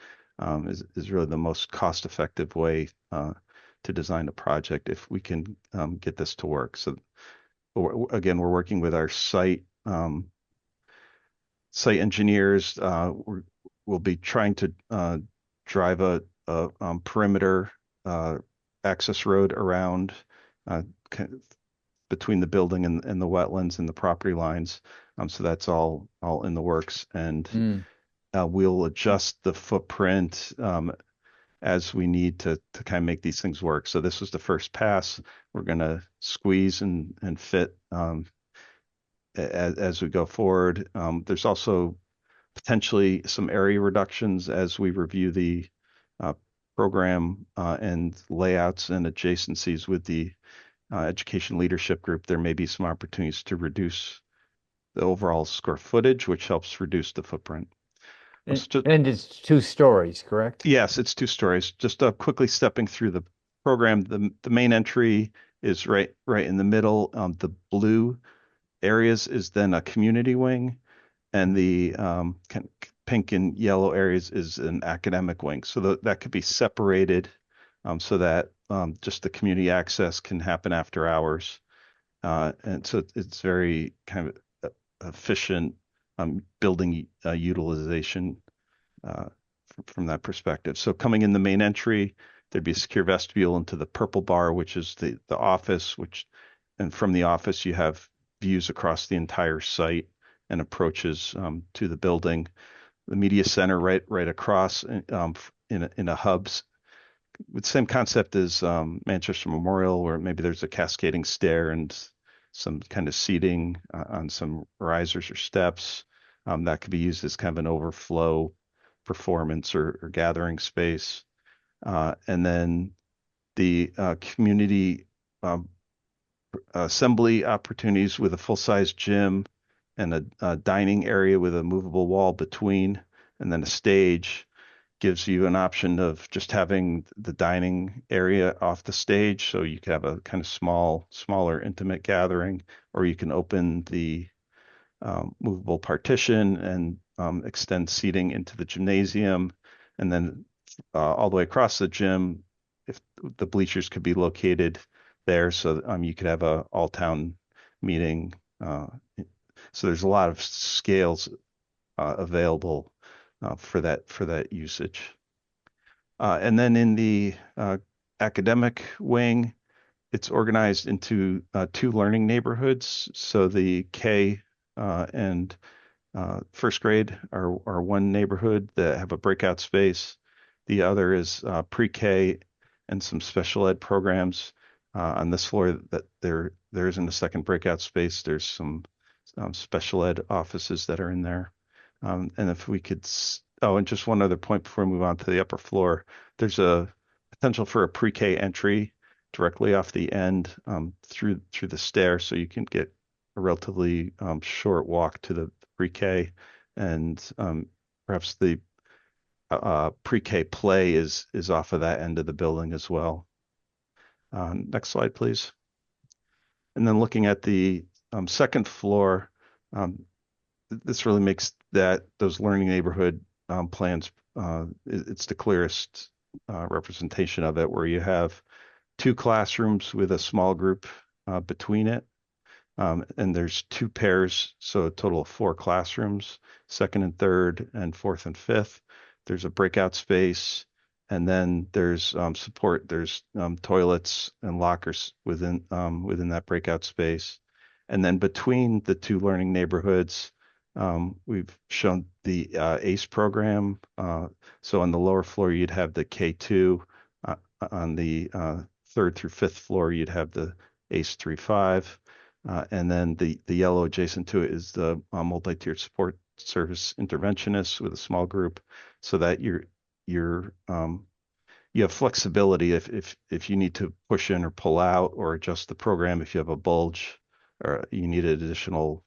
is really the most cost-effective way to design a project if we can get this to work. So again, we're working with our site engineers. We'll be trying to drive a perimeter access road around between the building and the wetlands and the property lines. So that's all in the works, and we'll adjust the footprint as we need to kind of make these things work. So this was the first pass. We're going to squeeze and fit as we go forward. There's also potentially some area reductions as we review the program and layouts and adjacencies with the education leadership group. There may be some opportunities to reduce the overall square footage, which helps reduce the footprint. And it's 2 stories, correct? Yes, it's 2 stories. Just quickly stepping through the program, the main entry is right in the middle. The blue areas is then a community wing, and the pink and yellow areas is an academic wing. So that could be separated so that just the community access can happen after hours. And so it's very kind of efficient building utilization from that perspective. So coming in the main entry, there'd be a secure vestibule into the purple bar, which is the office, and from the office you have views across the entire site and approaches to the building. The media center right across in a hubs with the same concept as Manchester Memorial, where maybe there's a cascading stair and some kind of seating on some risers or steps that could be used as kind of an overflow performance or gathering space. And then the community assembly opportunities with a full-size gym and a dining area with a movable wall between, and then a stage gives you an option of just having the dining area off the stage. So you can have a kind of smaller, intimate gathering, or you can open the movable partition and extend seating into the gymnasium. And then all the way across the gym, if the bleachers could be located there, so you could have a all-town meeting. So there's a lot of scales available for that usage. And then in the academic wing, it's organized into two learning neighborhoods. So the K and first grade are one neighborhood that have a breakout space. The other is pre-K and some special ed programs. On this floor, that there isn't a second breakout space. There's some special ed offices that are in there. And if we could, and just one other point before we move on to the upper floor, there's a potential for a pre-K entry directly off the end through the stair, so you can get a relatively short walk to the pre-K, and perhaps the pre-K play is off of that end of the building as well. Next slide, please. And then looking at the second floor, this really makes those learning neighborhood plans, it's the clearest representation of it, where you have two classrooms with a small group between it. And there's two pairs, so a total of 4 classrooms, second and third, and fourth and fifth. There's a breakout space, and then there's support. There's toilets and lockers within that breakout space. And then between the two learning neighborhoods, we've shown the ACE program. So on the lower floor, you'd have the K2. On the third through fifth floor, you'd have the ACE 3-5. And then the yellow adjacent to it is the multi-tiered support service interventionist with a small group, so that you have flexibility if you need to push in or pull out or adjust the program if you have a bulge or you need additional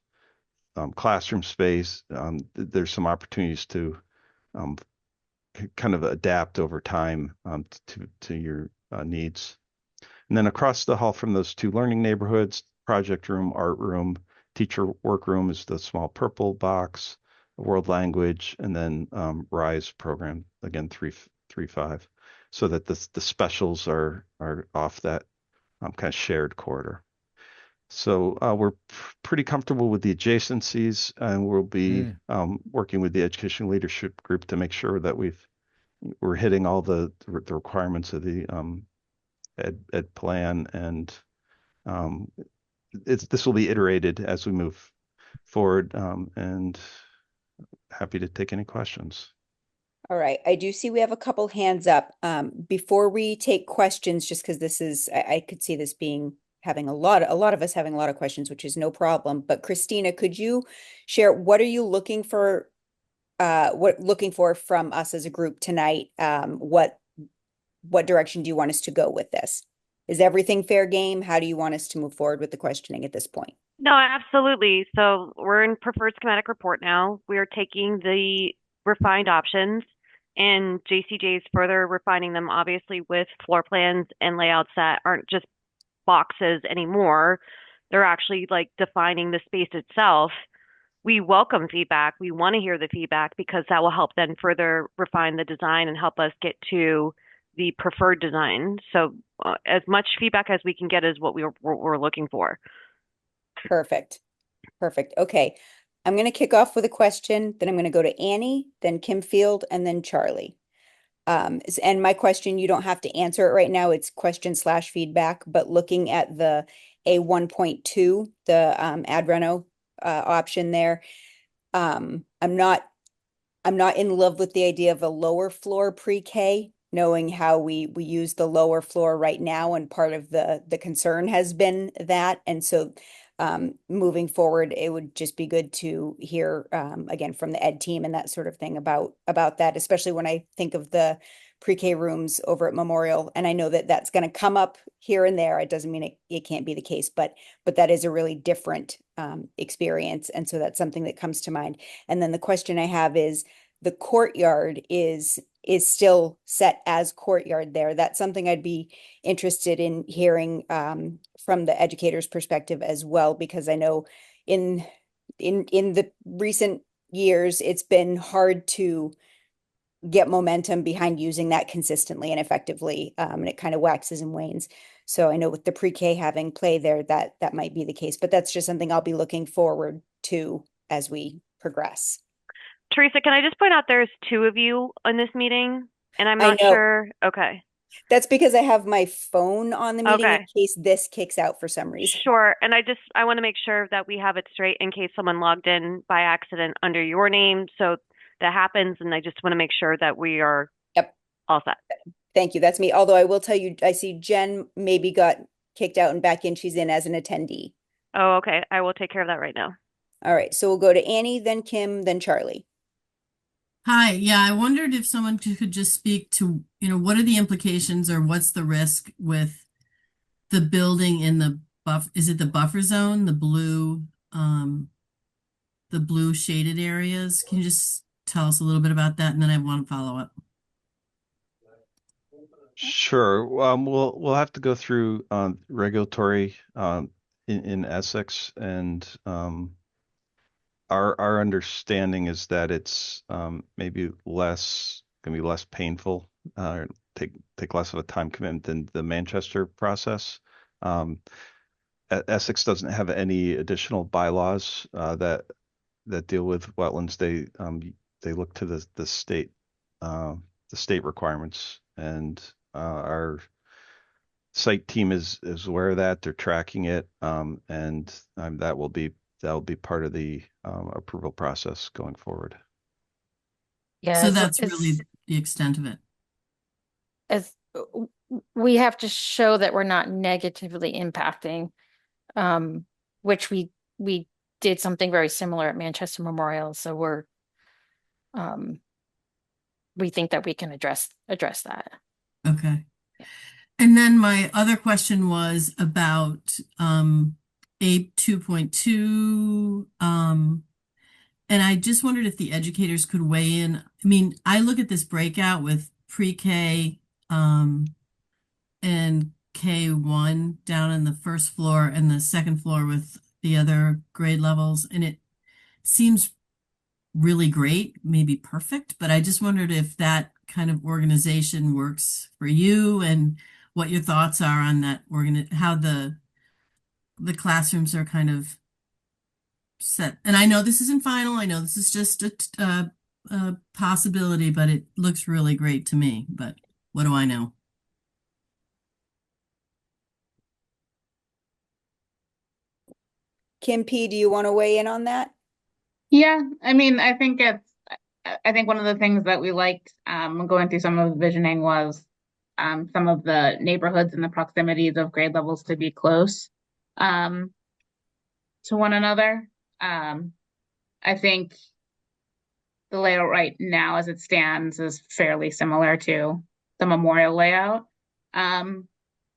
classroom space. There's some opportunities to kind of adapt over time to your needs. And then across the hall from those two learning neighborhoods, project room, art room, teacher workroom is the small purple box, world language, and then RISE program, again, 3-5, so that the specials are off that kind of shared corridor. So we're pretty comfortable with the adjacencies, and we'll be working with the education leadership group to make sure that we're hitting all the requirements of the ed plan, and this will be iterated as we move forward, and happy to take any questions. All right, I do see we have a couple hands up. Before we take questions, just because this is, I could see this being having a lot of us having a lot of questions, which is no problem. But Christina, could you share what are you looking for? Looking for from us as a group tonight? What direction do you want us to go with this? Is everything fair game? How do you want us to move forward with the questioning at this point? No, absolutely. So we're in preferred schematic report now. We are taking the refined options, and JCJ is further refining them, obviously, with floor plans and layouts that aren't just boxes anymore. They're actually like defining the space itself. We welcome feedback. We want to hear the feedback because that will help then further refine the design and help us get to the preferred design. So as much feedback as we can get is what we're looking for. Perfect. Perfect. Okay. I'm going to kick off with a question, then I'm going to go to Annie, then Kim Field, and then Charlie. And my question, you don't have to answer it right now. It's question/feedback, but looking at the A1.2, the ad reno option there, I'm not in love with the idea of a lower floor pre-K, knowing how we use the lower floor right now, and part of the concern has been that. And so moving forward, it would just be good to hear again from the ed team and that sort of thing about that, especially when I think of the pre-K rooms over at Memorial. And I know that that's going to come up here and there. It doesn't mean it can't be the case, but that is a really different experience. And so that's something that comes to mind. And then the question I have is, the courtyard is still set as courtyard there. That's something I'd be interested in hearing from the educator's perspective as well, because I know in the recent years, it's been hard to get momentum behind using that consistently and effectively, and it kind of waxes and wanes. So I know with the pre-K having play there, that might be the case, but that's just something I'll be looking forward to as we progress. Teresa, can I just point out there's two of you on this meeting, and I'm I not know. sure. Okay. That's because I have my phone on the meeting in Okay. case this kicks out for some reason. Sure. And I want to make sure that we have it straight in case someone logged in by accident under your name. So that happens. And I just want to make sure that we are Yep. all set. Thank you. That's me. Although I will tell you, I see Jen maybe got kicked out and back in. She's in as an attendee. Oh, okay. I will take care of that right now. All right. So we'll go to Annie, then Kim, then Charlie. Hi, yeah, I wondered if someone could just speak to, what are the implications or what's the risk with the building in the is it the buffer zone, the blue shaded areas? Can you just tell us a little bit about that? And then I have one follow-up. Sure. We'll have to go through regulatory in Essex, and our understanding is that it's maybe gonna be less painful, take less of a time commitment than the Manchester process. Essex doesn't have any additional bylaws that deal with wetlands. They look to the state requirements, and our site team is aware of that. They're tracking it, and that will be part of the approval process going forward. Yeah, So that's really the extent of it. as we have to show that we're not negatively impacting, which we did something very similar at Manchester Memorial. So we think that we can address that. Okay. And then my other question was about APE 2.2. And I just wondered if the educators could weigh in. I mean, I look at this breakout with pre-K and K1 down in the first floor and the second floor with the other grade levels, and it seems really great, maybe perfect, but I just wondered if that kind of organization works for you and what your thoughts are on that how the classrooms are kind of set. And I know this isn't final. I know this is just a possibility, but it looks really great to me. But what do I know? Kim P., do you want to weigh in on that? Yeah, I mean, I think one of the things that we liked going through some of the visioning was some of the neighborhoods and the proximities of grade levels to be close to one another. I think the layout right now as it stands is fairly similar to the Memorial layout,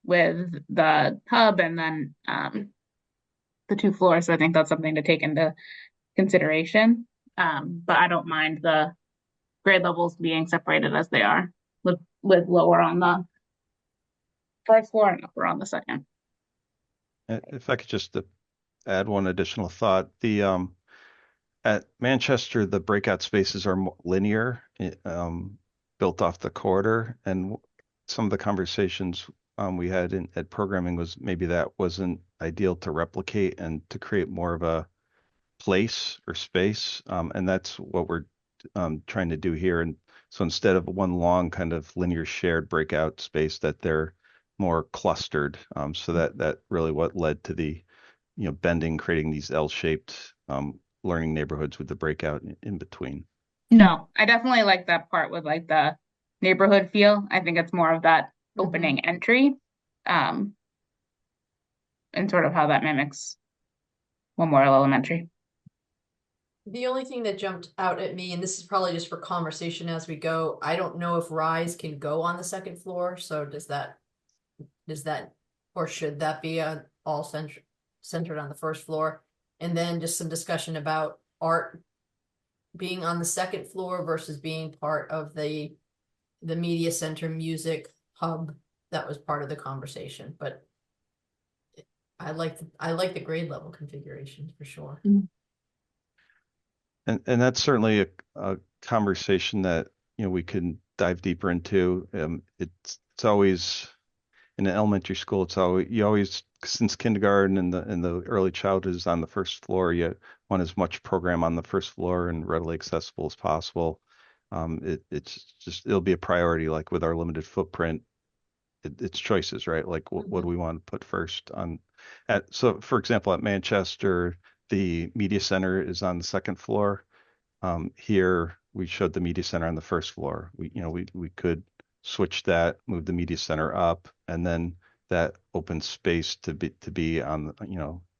with the hub and then the two floors. So I think that's something to take into consideration. But I don't mind the grade levels being separated as they are, with lower on the first floor and upper on the second. If I could just add one additional thought, at Manchester, the breakout spaces are more linear, built off the corridor, and some of the conversations we had at programming was maybe that wasn't ideal to replicate and to create more of a place or space, and that's what we're trying to do here. And so instead of one long kind of linear shared breakout space, that they're more clustered. So that really what led to the bending, creating these L-shaped learning neighborhoods with the breakout in between. No, I definitely like that part with like the neighborhood feel. I think it's more of that opening entry, and sort of how that mimics Memorial Elementary. The only thing that jumped out at me, and this is probably just for conversation as we go, I don't know if Rise can go on the second floor, so does that, or should that be all centered on the first floor? And then just some discussion about art being on the second floor versus being part of the media center music hub. That was part of the conversation, but I like the grade level configuration for sure. And that's certainly a conversation that, we can dive deeper into. It's always in an elementary school, it's always, you always, since kindergarten and the early childhood is on the first floor, you want as much program on the first floor and readily accessible as possible. It'll be a priority, like with our limited footprint. It's choices, right? Like what do we want to put first on so for example, at Manchester, the media center is on the second floor. Here we showed the media center on the first floor. We could switch that, move the media center up, and then that open space to be on,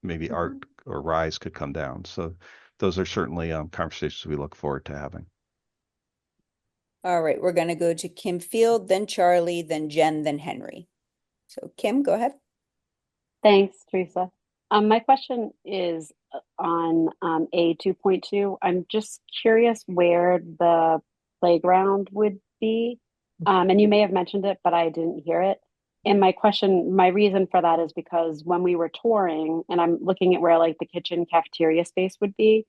maybe art or Rise could come down. So those are certainly conversations we look forward to having. All right, we're going to go to Kim Field, then Charlie, then Jen, then Henry. So Kim, go ahead. Thanks, Teresa. My question is on A 2.2. I'm just curious where the playground would be. And you may have mentioned it, but I didn't hear it. And my reason for that is because when we were touring, and I'm looking at where like the kitchen cafeteria space would be,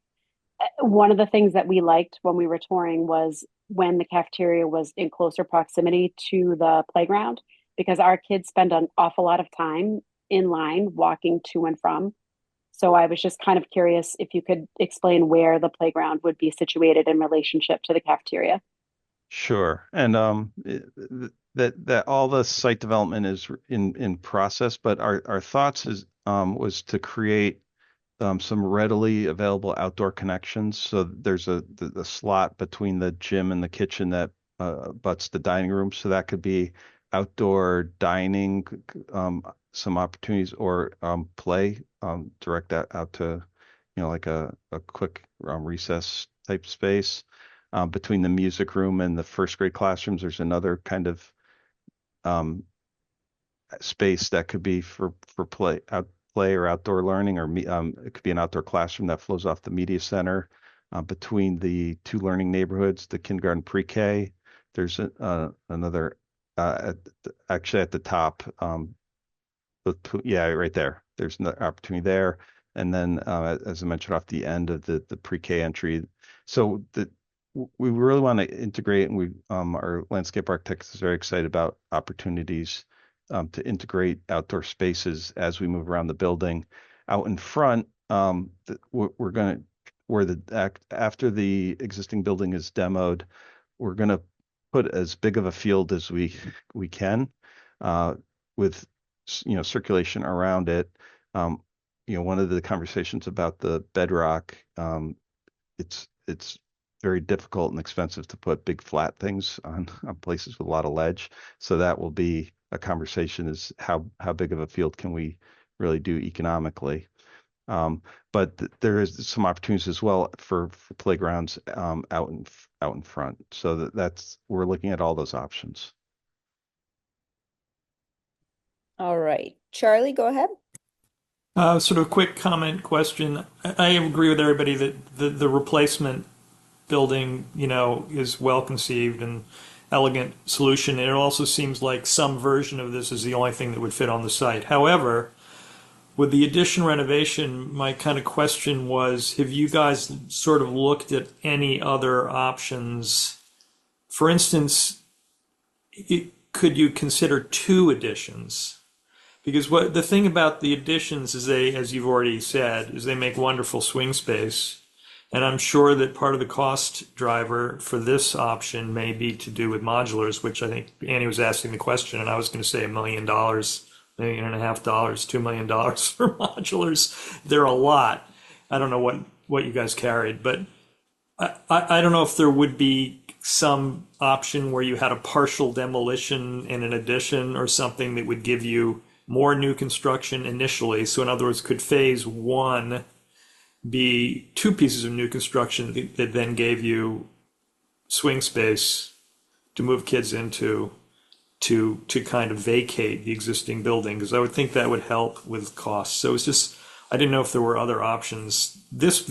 one of the things that we liked when we were touring was when the cafeteria was in closer proximity to the playground, because our kids spend an awful lot of time in line walking to and from. So I was just kind of curious if you could explain where the playground would be situated in relationship to the cafeteria. Sure. And that all the site development is in process, but our thoughts was to create some readily available outdoor connections. So there's the slot between the gym and the kitchen that butts the dining room. So that could be outdoor dining, some opportunities, or play, direct that out to, like a quick recess type space. Between the music room and the first grade classrooms, there's another kind of space that could be for play or outdoor learning, or it could be an outdoor classroom that flows off the media center. Between the two learning neighborhoods, the kindergarten pre-K, there's another actually at the top. Yeah, right there. There's an opportunity there, and then as I mentioned, off the end of the pre-K entry. So we really want to integrate, and our landscape architect is very excited about opportunities to integrate outdoor spaces as we move around the building. Out in front, we're going to, after the existing building is demoed, we're going to put as big of a field as we can, with circulation around it. One of the conversations about the bedrock, it's very difficult and expensive to put big flat things on places with a lot of ledge. So that will be a conversation, is how big of a field can we really do economically. But there is some opportunities as well for playgrounds out in front. So we're looking at all those options. All right, Charlie, go ahead. Sort of a quick comment question. I agree with everybody that the replacement building, is well conceived and elegant solution. And it also seems like some version of this is the only thing that would fit on the site. However, with the addition my kind of question was, have you guys sort of looked at any other options? For instance, could you consider 2 additions? Because the thing about the additions is as you've already said, is they make wonderful swing space. And I'm sure that part of the cost driver for this option may be to do with modulars, which I think Annie was asking the question, and I was going to say $1 million, $1.5 million, $2 million for modulars. They're a lot. I don't know what you guys carried, but I don't know if there would be some option where you had a partial demolition and an addition, or something that would give you more new construction initially. So in other words, could phase 1 be two pieces of new construction that then gave you swing space to move kids into to kind of vacate the existing building, because I would think that would help with costs. So it's just, I didn't know if there were other options. This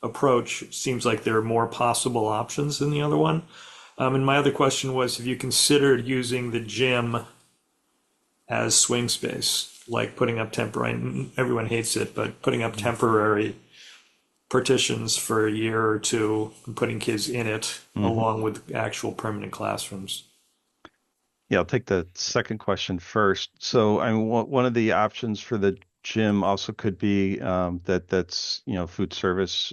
approach seems like there are more possible options than the other one. And my other question was, have you considered using the gym as swing space, like putting up temporary, everyone hates it, but putting up temporary partitions for a year or two and putting kids in it along with actual permanent classrooms? Yeah, I'll take the second question first. So, I mean, one of the options for the gym also could be that's food service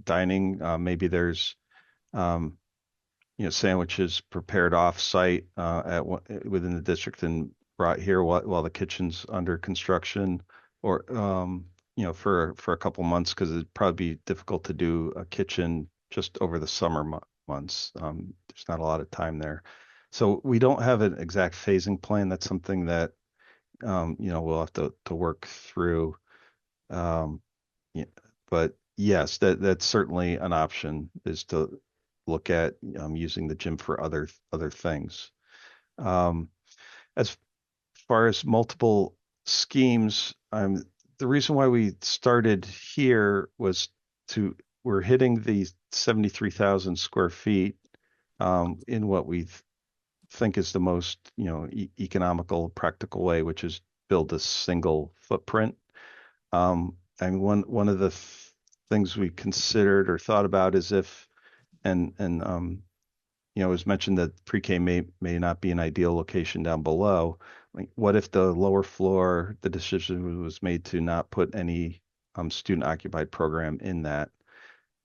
dining. Maybe there's um, sandwiches prepared off site within the district and brought here while the kitchen's under construction, or for a couple months, because it'd probably be difficult to do a kitchen just over the summer months. There's not a lot of time there. So we don't have an exact phasing plan. That's something that we'll have to work through. Um, yeah, but yes, that's certainly an option, is to look at using the gym for other things. Um, as far as multiple schemes, the reason why we started here was we're hitting the 73,000 square feet in what we think is the most economical, practical way, which is build a single footprint. And one of the things we considered or thought about is if, and it was mentioned that pre-K may not be an ideal location down below. Like, what if the lower floor, the decision was made to not put any student occupied program in that?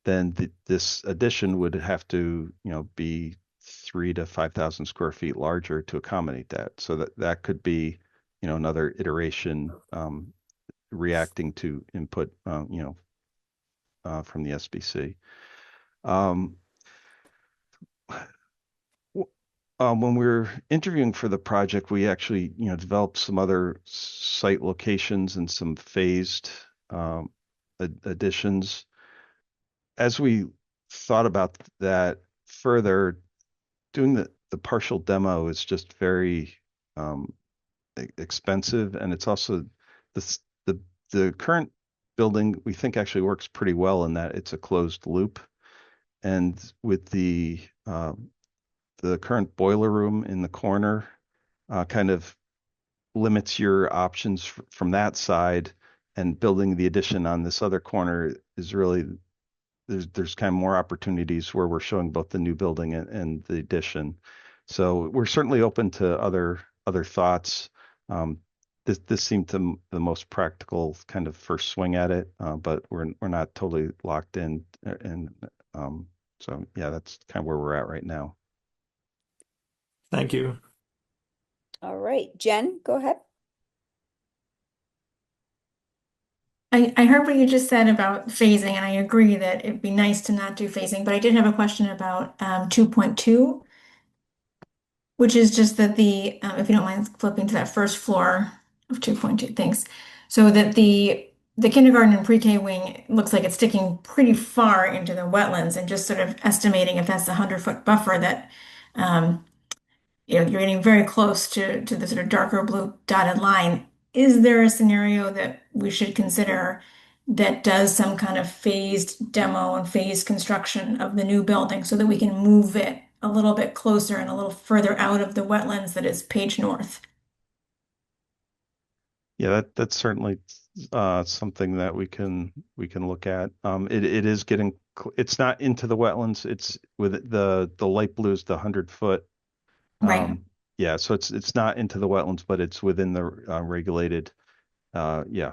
Then this addition would have to, be 3 to 5,000 square feet larger to accommodate that. So that could be, another iteration reacting to input, from the SBC. When we were interviewing for the project, we actually, developed some other site locations and some phased additions. As we thought about that further, doing the partial demo is just very expensive, and it's also the the current building we think actually works pretty well in that it's a closed loop, and with the current boiler room in the corner kind of limits your options from that side, and building the addition on this other corner is really there's kind of more opportunities where we're showing both the new building and the addition. So we're certainly open to other thoughts. This seemed the most practical kind of first swing at it, but we're not totally locked in, and so yeah, that's kind of where we're at right now. Thank you. All right, Jen, go ahead. I heard what you just said about phasing, and I agree that it'd be nice to not do phasing, but I did have a question about 2.2, which is just that if you don't mind flipping to that first floor of 2.2, thanks. So that the kindergarten and pre-K wing looks like it's sticking pretty far into the wetlands, and just sort of estimating if that's the 100-foot buffer that um, you're getting very close to the sort of darker blue dotted line. Is there a scenario that we should consider that does some kind of phased demo and phased construction of the new building so that we can move it a little bit closer and a little further out of the wetlands that is Page North? Yeah, that's certainly something that we can look at. It is getting it's not into the wetlands. It's with the light blue is the 100-foot. Right. Yeah, so it's not into the wetlands, but it's within the regulated. Yeah,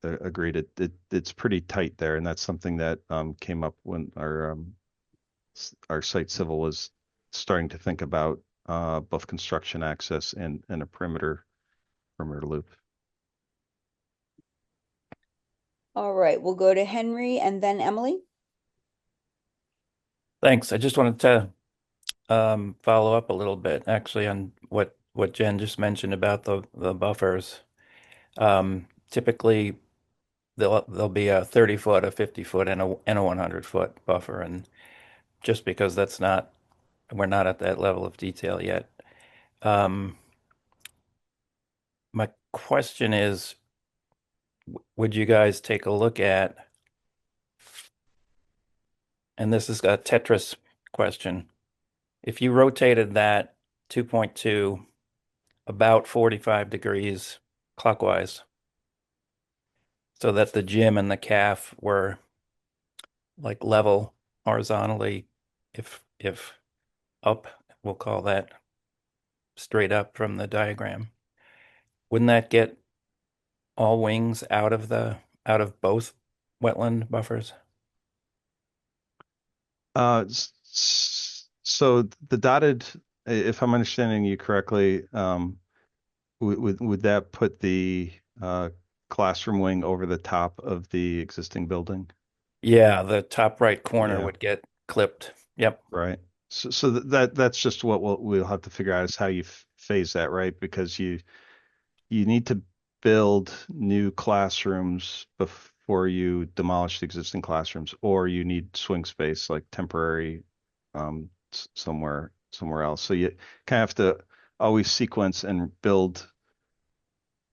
agreed. It's pretty tight there, and that's something that came up when our site civil was starting to think about both construction access and a perimeter loop. All right, we'll go to Henry and then Emily. Thanks. I just wanted to follow up a little bit actually on what Jen just mentioned about the buffers. Typically, there'll be a 30-foot, a 50-foot, and a 100-foot buffer, and just because we're not at that level of detail yet. My question is, would you guys take a look at, and this is a Tetris question, if you rotated that 2.2 about 45 degrees clockwise, so that the gym and the calf were like level horizontally, if up, we'll call that straight up from the diagram. Wouldn't that get all wings out of both wetland buffers? So the dotted, if I'm understanding you correctly, would that put the classroom wing over the top of the existing building? Yeah, the top right corner Yeah. would get clipped. Yep. Right. So that's just what we'll have to figure out is how you phase that, right? Because you need to build new classrooms before you demolish the existing classrooms, or you need swing space like temporary somewhere else. So you kind of have to always sequence and build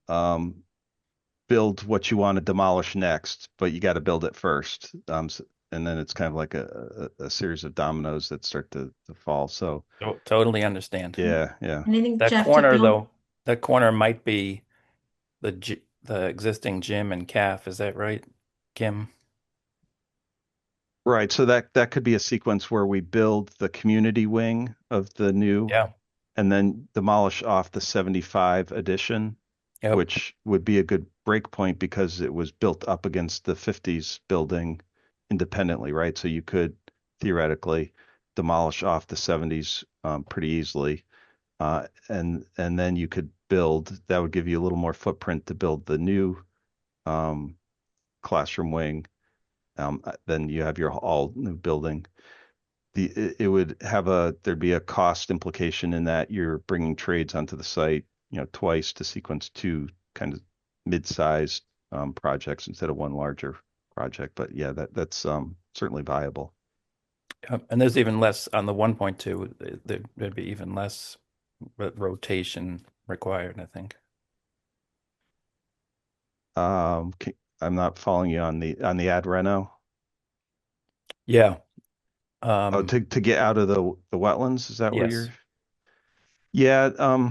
what you want to demolish next, but you got to build it first. And then it's kind of like a series of dominoes that start to fall. So Totally understand. yeah. And I think That Jeff, to corner build, though, that corner might be the existing gym and calf. Is that right, Kim? Right. So that could be a sequence where we build the community wing of the new Yeah. and then demolish off the 75 addition, Yep. which would be a good break point because it was built up against the 50s building independently, right? So you could theoretically demolish off the 70s pretty easily. And then you could build, that would give you a little more footprint to build the new classroom wing. Then you have your all new building. It would have there'd be a cost implication in that you're bringing trades onto the site, twice to sequence two kind of mid-sized projects instead of one larger project. But yeah, that's certainly viable. And there's even less on the 1.2. There'd be even less rotation required, I think. I'm not following you on the ad reno. Yeah. To get out of the wetlands, is that what Yes. you're? Yeah.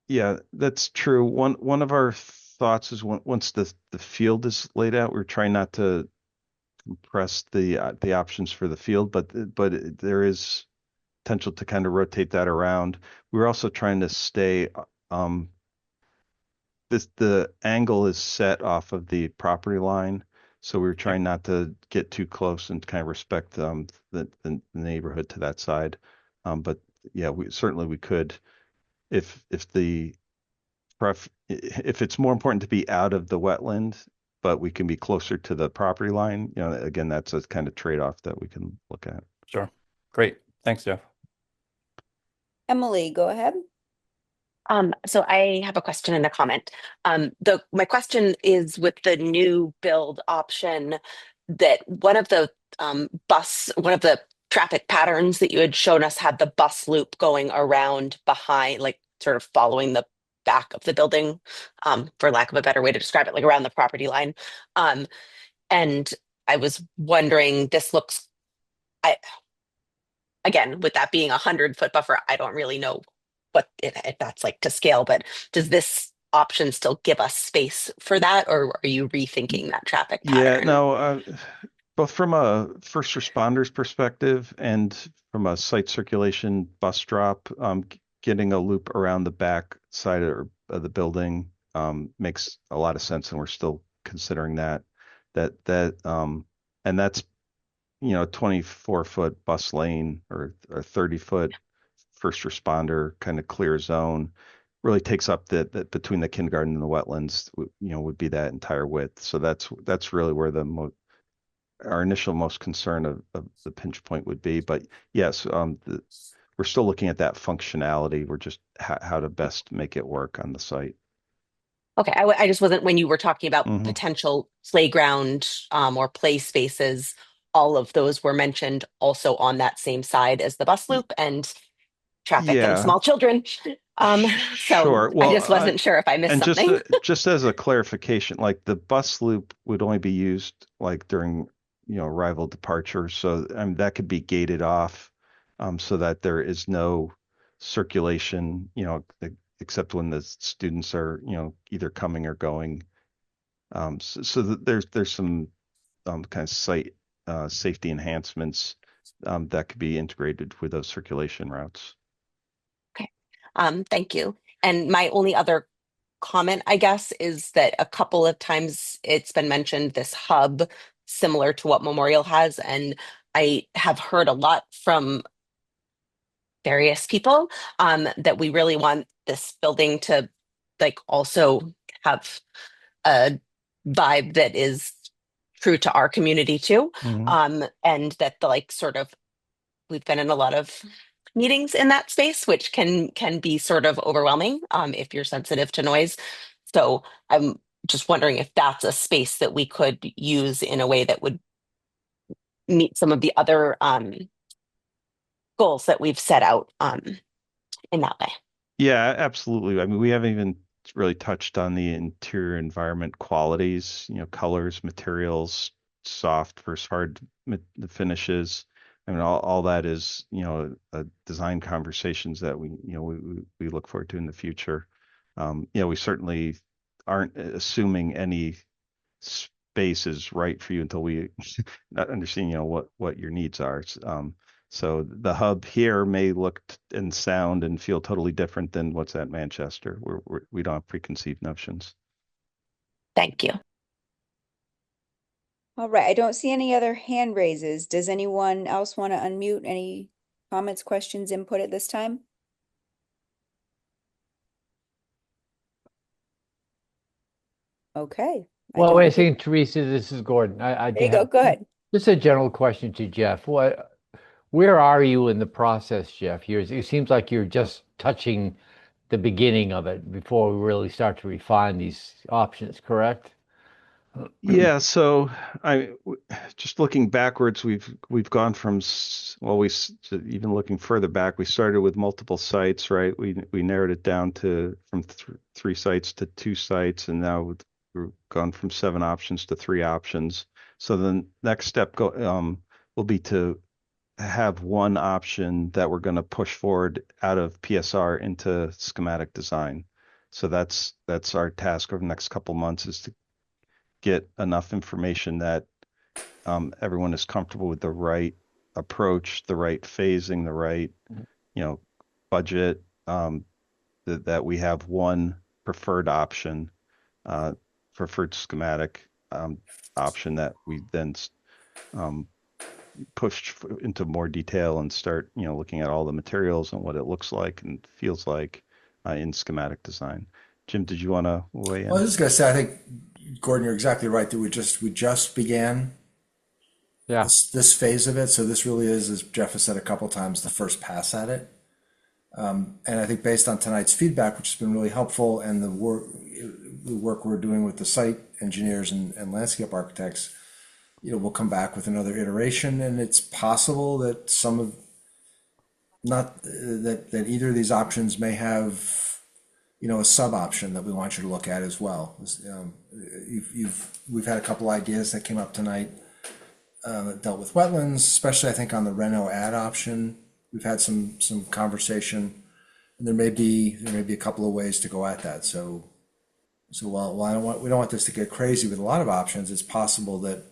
Yeah, that's true. One of our thoughts is once the field is laid out, we're trying not to compress the options for the field, but there is potential to kind of rotate that around. We're also trying to stay the angle is set off of the property line, so we're trying not to get too close and kind of respect the neighborhood to that side. But yeah, we could if the if it's more important to be out of the wetland, but we can be closer to the property line, again, that's a kind of trade-off that we can look at. Sure. Great. Thanks, Jeff. Emily, go ahead. So I have a question and a comment. My question is with the new build option that one of the traffic patterns that you had shown us had the bus loop going around behind, like sort of following the back of the building, for lack of a better way to describe it, like around the property line. And I was wondering, again, with that being 100-foot buffer, I don't really know what if that's like to scale, but does this option still give us space for that, or are you rethinking that traffic Yeah, pattern? no, both from a first responders perspective and from a site circulation bus drop, getting a loop around the back side of the building makes a lot of sense, and we're still considering that. And that's 24-foot bus lane or 30-foot first responder kind of clear zone really takes up that between the kindergarten and the wetlands, would be that entire width. So that's really where our initial most concern of the pinch point would be. But yes, we're still looking at that functionality. We're just how to best make it work on the site. Okay, I just wasn't, when you were talking about Mhm. potential playground or play spaces, all of those were mentioned also on that same side as the bus loop and traffic and Yeah, small children. Um, so sure. I Well, just wasn't sure if I missed and something. just as a clarification, like the bus loop would only be used like during, arrival departure. So that could be gated off, so that there is no circulation, except when the students are, either coming or going. So there's some kind of site safety enhancements that could be integrated with those circulation routes. Okay. Thank you. And my only other comment, I guess, is that a couple of times it's been mentioned this hub similar to what Memorial has. And I have heard a lot from various people that we really want this building to like also have a vibe that is true to our community too. Mhm. And that the like sort of we've been in a lot of meetings in that space, which can be sort of overwhelming if you're sensitive to noise. So I'm just wondering if that's a space that we could use in a way that would meet some of the other goals that we've set out in that way. Yeah, absolutely. I mean, we haven't even really touched on the interior environment qualities, colors, materials, soft versus hard the finishes. I mean, all that is, design conversations that we look forward to in the future. We certainly aren't assuming any space is right for you until we not understand, what your needs are. So the hub here may look and sound and feel totally different than what's at Manchester. We don't have preconceived notions. Thank you. All right, I don't see any other hand raises. Does anyone else want to unmute? Any comments, questions, input at this time? Okay. Well, wait a second, Teresa, this is Gordon. I There you go. Go ahead. just a general question to Jeff. Where are you in the process, Jeff? It seems like you're just touching the beginning of it before we really start to refine these options, correct? Yeah, so just looking backwards, we've gone from even looking further back, we started with multiple sites, right? We narrowed it down to from 3 sites to 2 sites, and now we've gone from 7 options to 3 options. So the next step will be to have one option that we're going to push forward out of PSR into schematic design. So that's our task over the next couple months, is to get enough information that everyone is comfortable with the right approach, the right phasing, the right, budget, that we have one preferred option, preferred schematic option that we then push into more detail and start, looking at all the materials and what it looks like and feels like in schematic design. Jim, did you want to weigh in? Well, I was just going to say, I think, Gordon, you're exactly right that we just began this phase of it. So this really is, as Jeff has said a couple times, the first pass at it. And I think based on tonight's feedback, which has been really helpful, and the work we're doing with the site engineers and landscape architects, we'll come back with another iteration. And it's possible that that either of these options may have a sub option that we want you to look at as well. We've had a couple ideas that came up tonight that dealt with wetlands, especially I think on the Reno ad option. We've had some conversation, and there may be a couple of ways to go at that. So while we don't want this to get crazy with a lot of options, it's possible that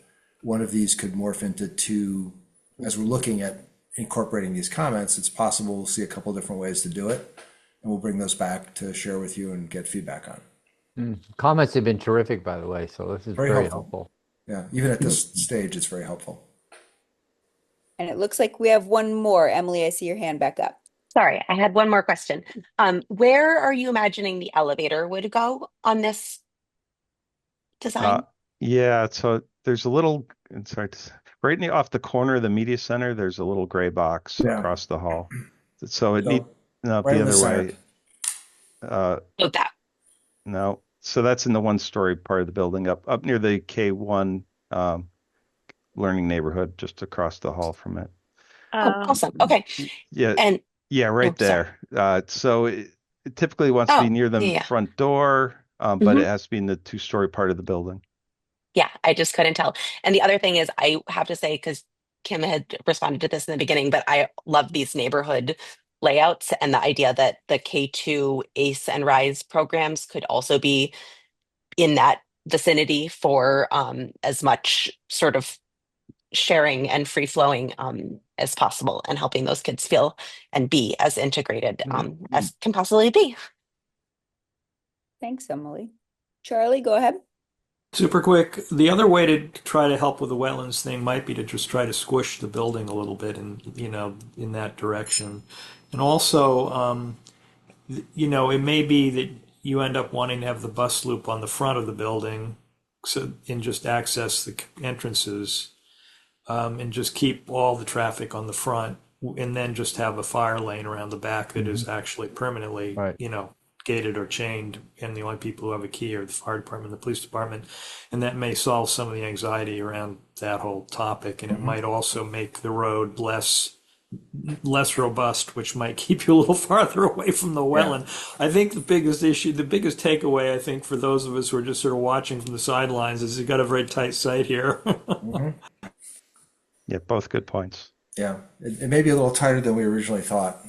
one of these could morph into two. As we're looking at incorporating these comments, it's possible we'll see a couple different ways to do it, and we'll bring those back to share with you and get feedback on. Comments have been terrific, by the way, so this is very helpful. Yeah, even at this stage, it's very helpful. And it looks like we have one more. Emily, I see your hand back up. Sorry, I had one more question. Where are you imagining the elevator would go on this design? Yeah, so there's a little, right off the corner of the media center, there's a little gray box across the hall. So it need no, right the in the other center. way. That. No, So that's in the one-story part of the building up near the K1 learning neighborhood, just across the hall from it. Oh, awesome. Okay. Yeah, And yeah, right oh, sorry. there. So it typically wants to be Oh, near the yeah. front door, but Hmm. it has to be in the two-story part of the building. Yeah, I just couldn't tell. And the other thing is, I have to say, because Kim had responded to this in the beginning, but I love these neighborhood layouts and the idea that the K2 ACE and RISE programs could also be in that vicinity for as much sort of sharing and free flowing as possible and helping those kids feel and be as integrated as can possibly be. Thanks, Emily. Charlie, go ahead. Super quick. The other way to try to help with the wetlands thing might be to just try to squish the building a little bit and, in that direction. And also, it may be that you end up wanting to have the bus loop on the front of the building and just access the entrances, and just keep all the traffic on the front and then just have a fire lane around the back that is actually permanently, Right. gated or chained, and the only people who have a key are the fire department, the police department, and that may solve some of the anxiety around that whole topic, and it might also make the road less robust, which might keep you a little farther away from the wetland. I think the biggest takeaway, I think, for those of us who are just sort of watching from the sidelines is you got a very tight site here. Yeah, both good points. Yeah, it may be a little tighter than we originally thought.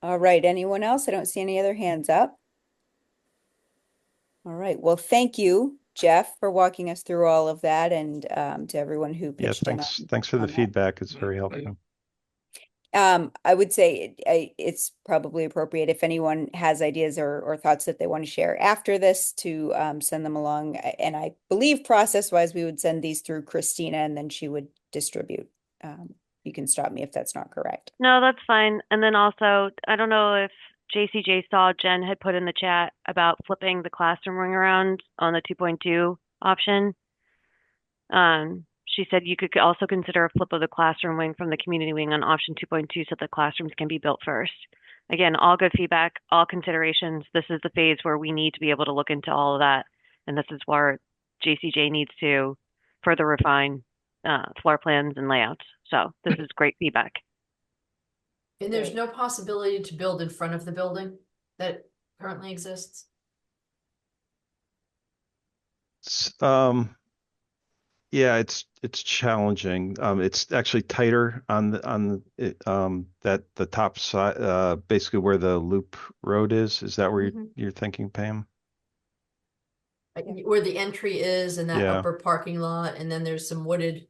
All right, anyone else? I don't see any other hands up. All right, well, thank you, Jeff, for walking us through all of that, and to everyone who Yeah, pitched in thanks for the on that. feedback. It's very helpful. I would say it's probably appropriate if anyone has ideas or thoughts that they want to share after this to send them along. And I believe process-wise, we would send these through Christina and then she would distribute. You can stop me if that's not correct. No, that's fine. And then also, I don't know if JCJ saw Jen had put in the chat about flipping the classroom ring around on the 2.2 option. She said you could also consider a flip of the classroom wing from the community wing on option 2.2 so the classrooms can be built first. Again, all good feedback, all considerations. This is the phase where we need to be able to look into all of that. And this is where JCJ needs to further refine floor plans and layouts. So this is great feedback. And there's no possibility to build in front of the building that currently exists? Yeah, it's challenging. It's actually tighter on the top side, basically where the loop road is. Is that where you're thinking, Pam? Where the entry is in that Yeah. upper parking lot, and then there's a wooded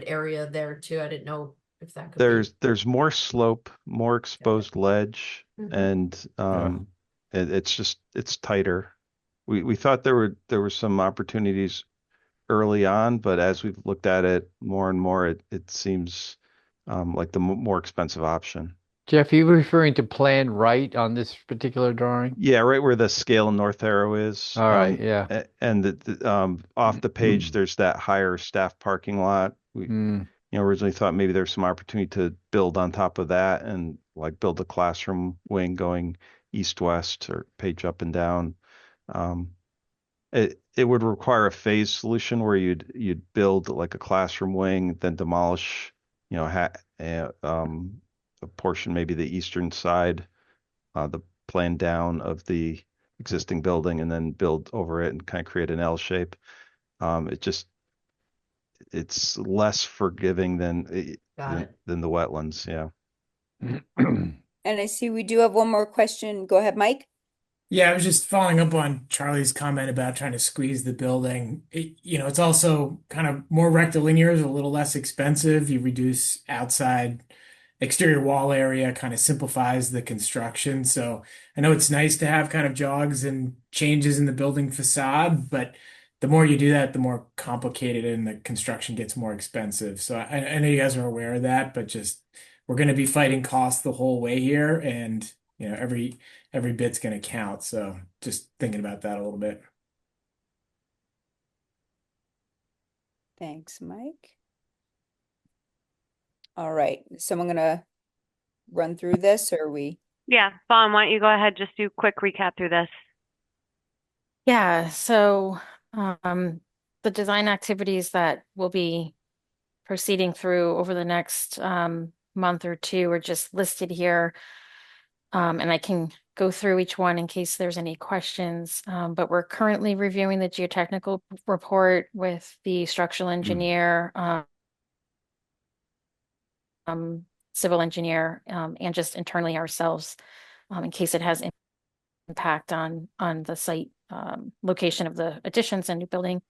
area there too. I didn't know if that could There's more slope, more exposed ledge, and it's tighter. We thought there were some opportunities early on, but as we've looked at it more and more, it seems like the more expensive option. Jeff, are you referring to plan right on this particular drawing? Yeah, right where the scale north arrow is. All right, yeah. And off the page, there's that higher staff parking lot. We originally thought maybe there's some opportunity to build on top of that and like build a classroom wing going east-west or page up and down. It would require a phase solution where you'd build like a classroom wing, then demolish, a portion, maybe the eastern side, the plan down of the existing building, and then build over it and kind of create an L shape. It's less forgiving than the wetlands. Yeah. And I see we do have one more question. Go ahead, Mike. Yeah, I was just following up on Charlie's comment about trying to squeeze the building. It's also kind of more rectilinear, is a little less expensive. You reduce outside exterior wall area, kind of simplifies the construction. So I know it's nice to have kind of jogs and changes in the building facade, but the more you do that, the more complicated and the construction gets more expensive. So I know you guys are aware of that, but just we're going to be fighting costs the whole way here, and every bit's going to count. So just thinking about that a little bit. Thanks, Mike. All right, someone gonna run through this, or are we Yeah, Vaughn, why don't you go ahead, just do a quick recap through this. Yeah, so the design activities that will be proceeding through over the next month or two are just listed here. And I can go through each one in case there's any questions. But we're currently reviewing the geotechnical report with the structural engineer, civil engineer, and just internally ourselves, in case it has impact on the site location of the additions and new building.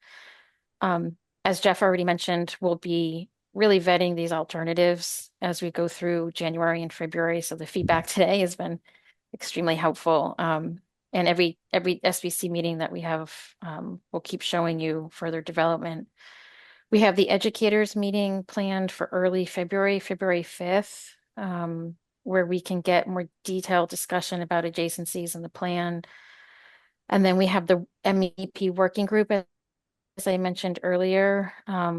As Jeff already mentioned, we'll be really vetting these alternatives as we go through January and February. So the feedback today has been extremely helpful. And every SBC meeting that we have, we'll keep showing you further development. We have the educators meeting planned for early February, February 5th, where we can get more detailed discussion about adjacencies in the plan. And then we have the MEP working group, as I mentioned earlier,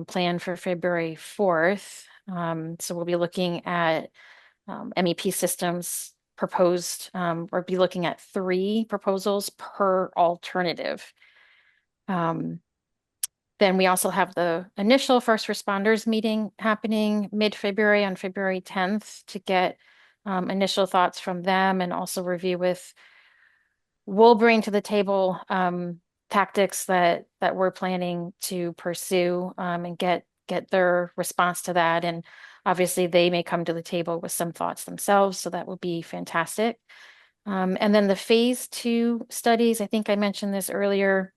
planned for February 4th. So we'll be looking at MEP systems proposed, or be looking at 3 proposals per alternative. Then we also have the initial first responders meeting happening mid-February on February 10th to get initial thoughts from them, and also review with, we'll bring to the table tactics that we're planning to pursue, and get their response to that. And obviously they may come to the table with some thoughts themselves, so that will be fantastic. And then the phase 2 studies, I think I mentioned this earlier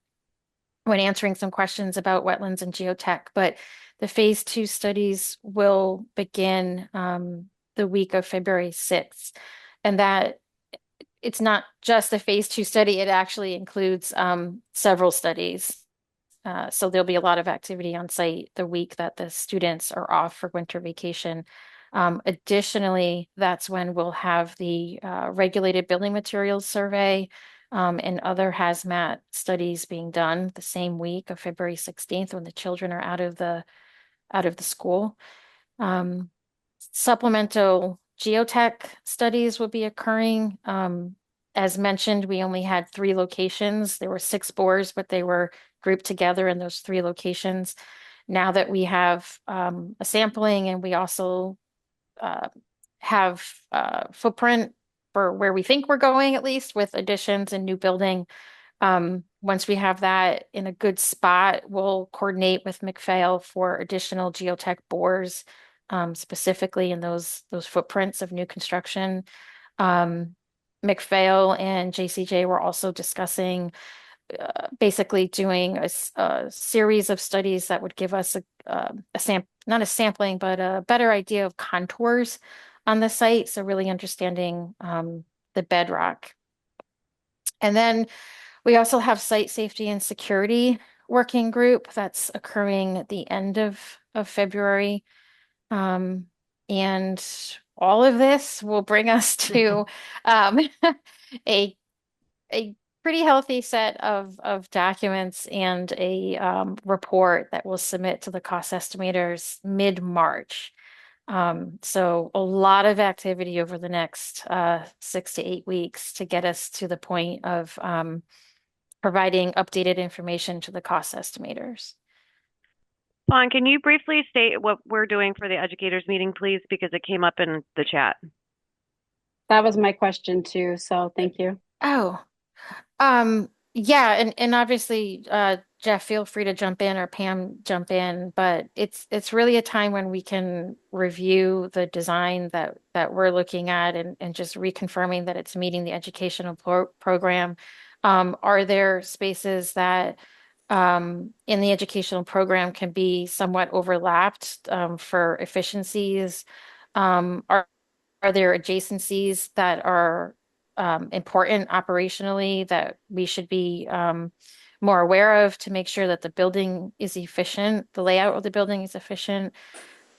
when answering some questions about wetlands and geotech, but the phase 2 studies will begin the week of February 6th. And that it's not just a phase 2 study, it actually includes several studies. So there'll be a lot of activity on site the week that the students are off for winter vacation. Additionally, that's when we'll have the regulated building materials survey and other hazmat studies being done the same week of February 16th when the children are out of the school. Supplemental geotech studies will be occurring. As mentioned, we only had 3 locations. There were 6 bores, but they were grouped together in those 3 locations. Now that we have a sampling, and we also have footprint for where we think we're going, at least with additions and new building. Once we have that in a good spot, we'll coordinate with McPhail for additional geotech bores, specifically in those footprints of new construction. McPhail and JCJ were also discussing basically doing a series of studies that would give us not a sampling, but a better idea of contours on the site. So really understanding the bedrock. And then we also have site safety and security working group that's occurring at the end of February. And all of this will bring us to a pretty healthy set of documents and a report that we'll submit to the cost estimators mid-March. So a lot of activity over the next 6 to 8 weeks to get us to the point of providing updated information to the cost estimators. Vaughn, can you briefly state what we're doing for the educators meeting, please? Because it came up in the chat. That was my question too, so thank you. Oh, yeah, and obviously, Jeff, feel free to jump in, or Pam jump in, but it's really a time when we can review the design that we're looking at, and just reconfirming that it's meeting the educational program. Are there spaces that in the educational program can be somewhat overlapped for efficiencies? Are there adjacencies that are important operationally that we should be more aware of to make sure that the building is efficient, the layout of the building is efficient?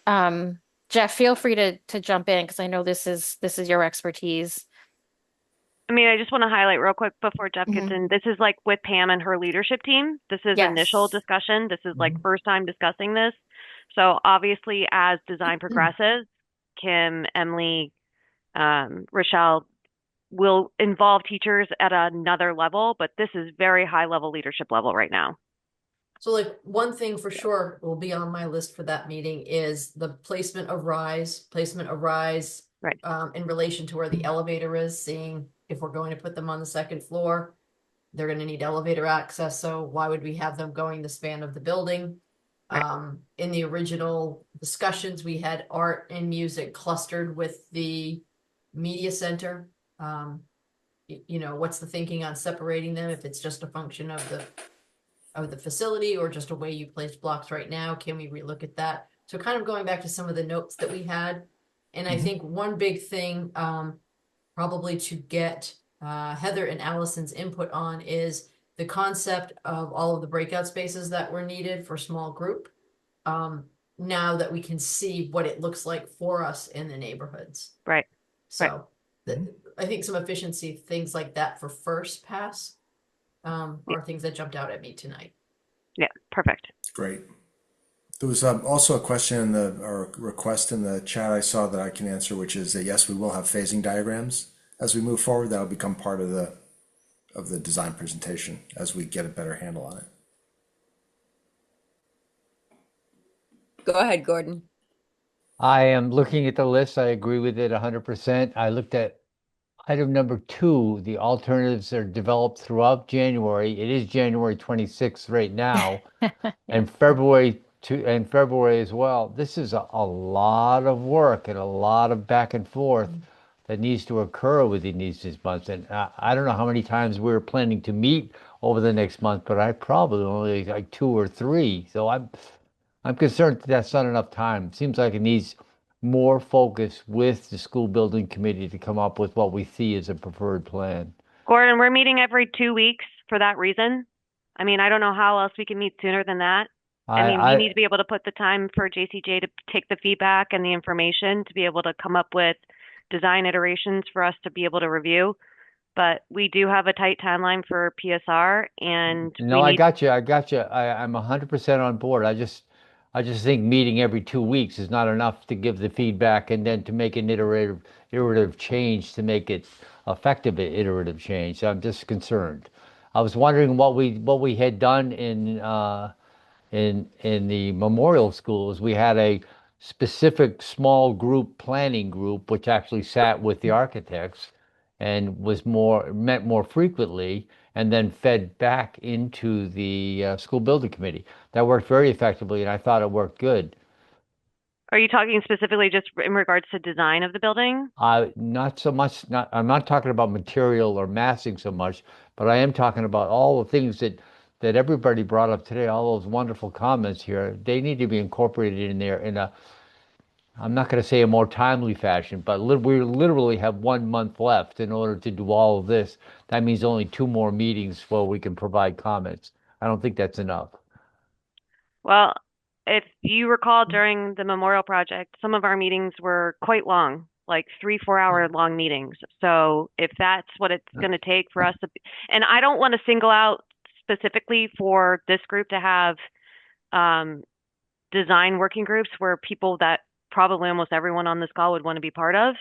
Jeff, feel free to jump in, because I know this is your expertise. I mean, I just want to highlight real quick before Jeff gets in. This is like with Pam and her leadership team. This is initial discussion. This is like first time discussing this. So obviously, as design progresses, Kim, Emily, Rochelle, will involve teachers at another level, but this is very high level leadership level right now. So like one thing for sure will be on my list for that meeting is the placement of rise, right. In relation to where the elevator is, seeing if we're going to put them on the second floor, they're going to need elevator access. So why would we have them going the span of the building? Right. In the original discussions, we had art and music clustered with the media center. What's the thinking on separating them? If it's just a function of the facility or just a way you place blocks right now, can we relook at that? So kind of going back to some of the notes that we had. And I think one big thing, probably to get Heather and Allison's input on is the concept of all of the breakout spaces that were needed for small group. Now that we can see what it looks like for us in the neighborhoods. Right. So I think some efficiency things like that for first pass are things that jumped out at me tonight. Yeah, perfect. Great. There was also a question or a request in the chat I saw that I can answer, which is that yes, we will have phasing diagrams as we move forward. That will become part of the design presentation as we get a better handle on it. Go ahead, Gordon. I am looking at the list. I agree with it 100%. I looked at item number 2. The alternatives are developed throughout January. It is January 26th right now, and February as well. This is a lot of work and a lot of back and forth that needs to occur within these months. And I don't know how many times we're planning to meet over the next month, but I probably only like 2 or 3. So I'm concerned that's not enough time. Seems like it needs more focus with the school building committee to come up with what we see as a preferred plan. Gordon, we're meeting every 2 weeks for that reason. I mean, I don't know how else we can meet sooner than that. I mean, we need to be able to put the time for JCJ to take the feedback and the information to be able to come up with design iterations for us to be able to review. But we do have a tight timeline for PSR, and No, I got you. I'm 100% on board. I just think meeting every 2 weeks is not enough to give the feedback and then to make an iterative change to make it effective iterative change. I'm just concerned. I was wondering what we had done in the memorial schools. We had a specific small group planning group which actually sat with the architects and met more frequently and then fed back into the school building committee. That worked very effectively, and I thought it worked good. Are you talking specifically just in regards to design of the building? Not so much. I'm not talking about material or massing so much, but I am talking about all the things that everybody brought up today. All those wonderful comments here. They need to be incorporated in there in a, I'm not going to say a more timely fashion, but we literally have 1 month left in order to do all of this. That means only 2 more meetings where we can provide comments. I don't think that's enough. Well, if you recall during the memorial project, some of our meetings were quite long, like 3-4 hour long meetings. So if that's what it's going to take for us to, and I don't want to single out specifically for this group to have design working groups where people that probably almost everyone on this call would want to be part of,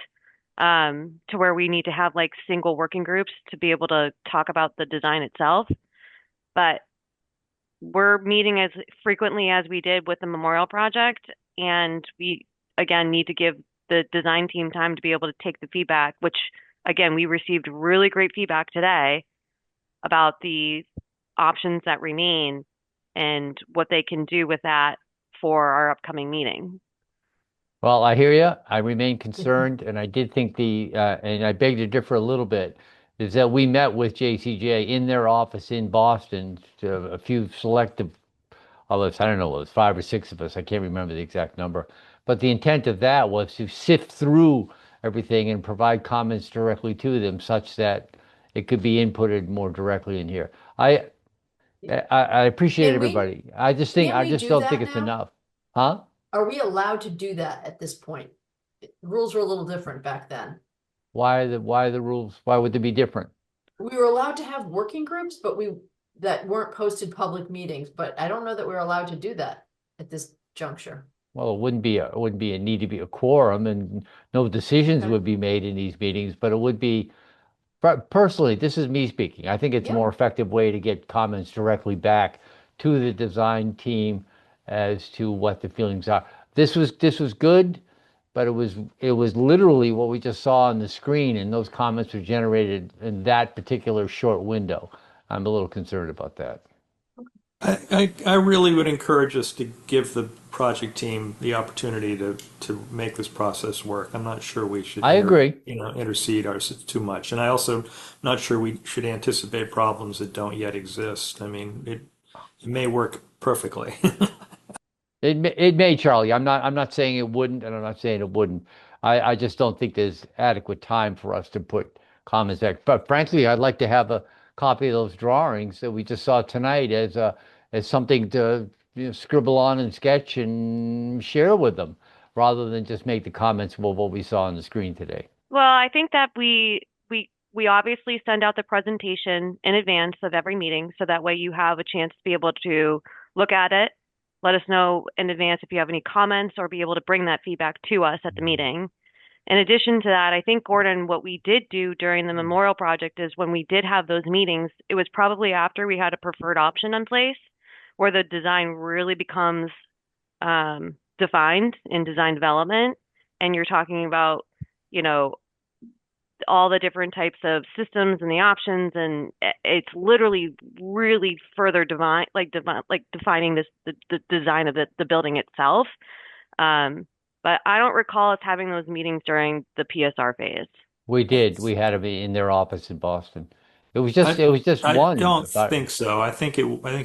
to where we need to have like single working groups to be able to talk about the design itself. But we're meeting as frequently as we did with the memorial project, and we again need to give the design team time to be able to take the feedback, which again we received really great feedback today about the options that remain and what they can do with that for our upcoming meeting. Well, I hear you. I remain concerned, and I did think and I beg to differ a little bit, is that we met with JCJ in their office in Boston, a few selective of us, I don't know, it was 5 or 6 of us, I can't remember the exact number. But the intent of that was to sift through everything and provide comments directly to them such that it could be inputted more directly in here. I appreciate everybody. I just don't think it's enough. Huh? Are we allowed to do that at this point? Rules were a little different back then. Why the rules? Why would they be different? We were allowed to have working groups, but that weren't posted public meetings, but I don't know that we're allowed to do that at this juncture. Well, it wouldn't be a need to be a quorum, and no decisions would be made in these meetings, but it would be But personally, this is me speaking. I think it's a Yeah. more effective way to get comments directly back to the design team as to what the feelings are. This was good, but it was literally what we just saw on the screen, and those comments were generated in that particular short window. I'm a little concerned about that. I really would encourage us to give the project team the opportunity to make this process work. I'm not sure we should I agree. intercede ours too much. And I also not sure we should anticipate problems that don't yet exist. I mean, it may work perfectly. It may, Charlie. I'm not saying it wouldn't, and I'm not saying it wouldn't. I just don't think there's adequate time for us to put comments back. But frankly, I'd like to have a copy of those drawings that we just saw tonight as something to scribble on and sketch and share with them, rather than just make the comments about what we saw on the screen today. Well, I think that we obviously send out the presentation in advance of every meeting, so that way you have a chance to be able to look at it, let us know in advance if you have any comments, or be able to bring that feedback to us at the meeting. In addition to that, I think, Gordon, what we did do during the memorial project is when we did have those meetings, it was probably after we had a preferred option in place, where the design really becomes defined in design development, and you're talking about, you know, all the different types of systems and the options, and it's literally really further defining the design of the building itself. But I don't recall us having those meetings during the PSR phase. We did. We had them in their office in Boston. It was just I one. don't think so. I think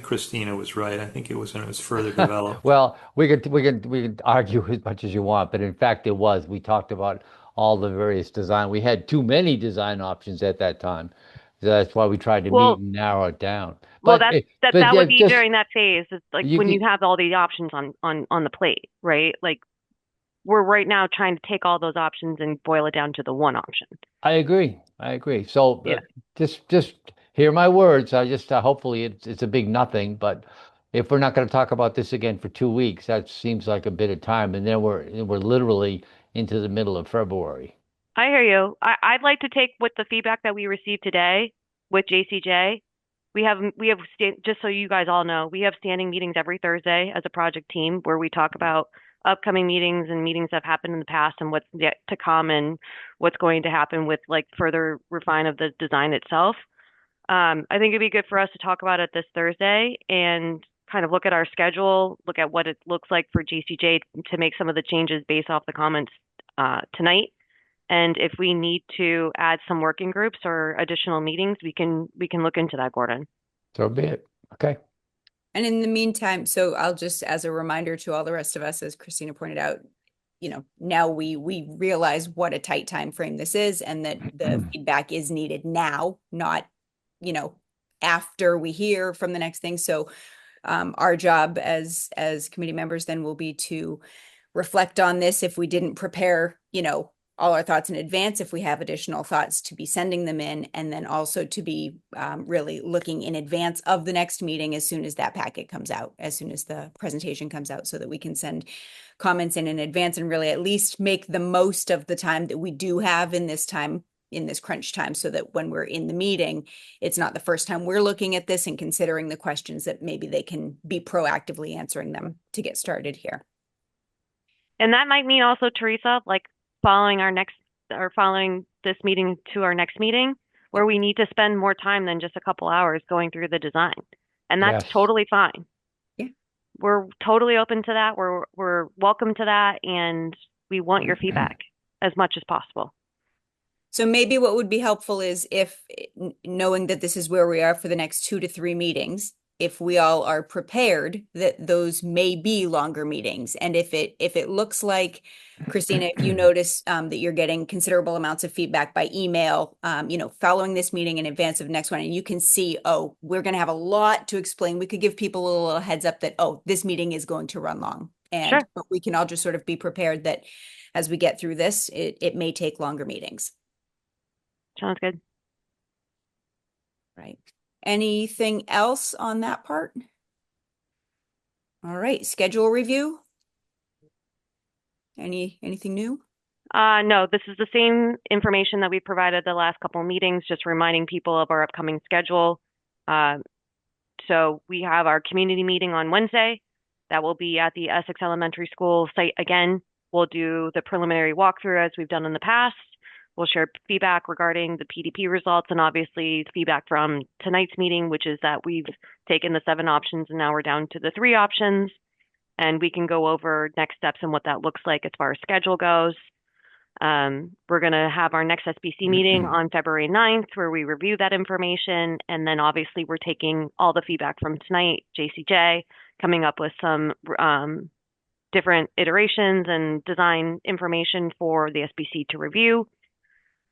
Christina was right. I think it was when it was further developed. Well, we could argue as much as you want, but in fact, it was. We talked about all the various design. We had too many design options at that time. So that's why we tried to meet Well, and narrow it down. well, But that yeah, would be just during that phase. It's like you when you can. have all these options on the plate, right? Like we're right now trying to take all those options and boil it down to the one option. I agree. I agree. So Yeah. just hear my words. I just hopefully it's a big nothing. But if we're not going to talk about this again for 2 weeks, that seems like a bit of time, and then we're literally into the middle of February. I hear you. I'd like to take with the feedback that we received today with JCJ. Just so you guys all know, we have standing meetings every Thursday as a project team where we talk about upcoming meetings and meetings that have happened in the past and what's yet to come and what's going to happen with like further refine of the design itself. I think it'd be good for us to talk about it this Thursday and kind of look at our schedule, look at what it looks like for JCJ to make some of the changes based off the comments tonight. And if we need to add some working groups or additional meetings, we can look into that, Gordon. So be it. Okay. And in the meantime, so I'll just, as a reminder to all the rest of us, as Christina pointed out, now we realize what a tight time frame this is, and that the feedback is needed now, not, after we hear from the next thing. So our job as committee members then will be to reflect on this if we didn't prepare, all our thoughts in advance, if we have additional thoughts, to be sending them in, and then also to be really looking in advance of the next meeting as soon as that packet comes out, as soon as the presentation comes out, so that we can send comments in advance and really at least make the most of the time that we do have in this crunch time, so that when we're in the meeting, it's not the first time we're looking at this and considering the questions, that maybe they can be proactively answering them to get started here. And that might mean also, Teresa, like following this meeting to our next meeting, where we need to spend more time than just a couple hours going through the design. And that's Yes. totally fine. Yeah. We're totally open to that. We're welcome to that, and we want your feedback as much as possible. So maybe what would be helpful is, if knowing that this is where we are for the next 2 to 3 meetings, if we all are prepared that those may be longer meetings. And if it looks like, Christina, if you notice that you're getting considerable amounts of feedback by email, following this meeting in advance of the next one, and you can see, oh, we're going to have a lot to explain, we could give people a little heads up that, oh, this meeting is going to run long. And Sure. But we can all just sort of be prepared that as we get through this, it may take longer meetings. Sounds good. Right. Anything else on that part? All right, schedule review. Anything new? No, this is the same information that we provided the last couple of meetings, just reminding people of our upcoming schedule. So we have our community meeting on Wednesday. That will be at the Essex Elementary School site again. We'll do the preliminary walkthrough as we've done in the past. We'll share feedback regarding the PDP results and obviously feedback from tonight's meeting, which is that we've taken the 7 options and now we're down to the 3 options. And we can go over next steps and what that looks like as far as schedule goes. We're going to have our next SBC meeting on February 9th where we review that information. And then obviously we're taking all the feedback from tonight, JCJ, coming up with some different iterations and design information for the SBC to review.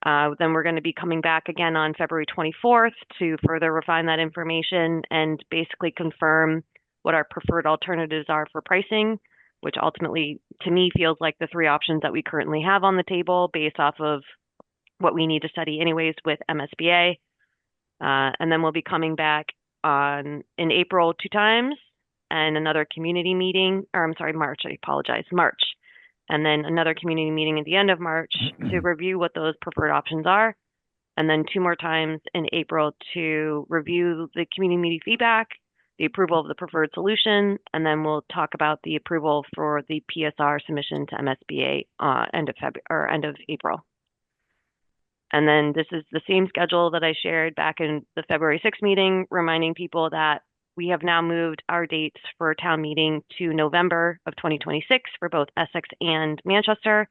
Then we're going to be coming back again on February 24th to further refine that information and basically confirm what our preferred alternatives are for pricing, which ultimately, to me, feels like the 3 options that we currently have on the table based off of what we need to study anyways with MSBA. And then we'll be coming back in April 2 times and another community meeting, or I'm sorry, March, I apologize, March. And then another community meeting at the end of March to review what those preferred options are. And then 2 more times in April to review the community meeting feedback, the approval of the preferred solution, and then we'll talk about the approval for the PSR submission to MSBA end of April. And then this is the same schedule that I shared back in the February 6th meeting, reminding people that we have now moved our dates for town meeting to November of 2026 for both Essex and Manchester,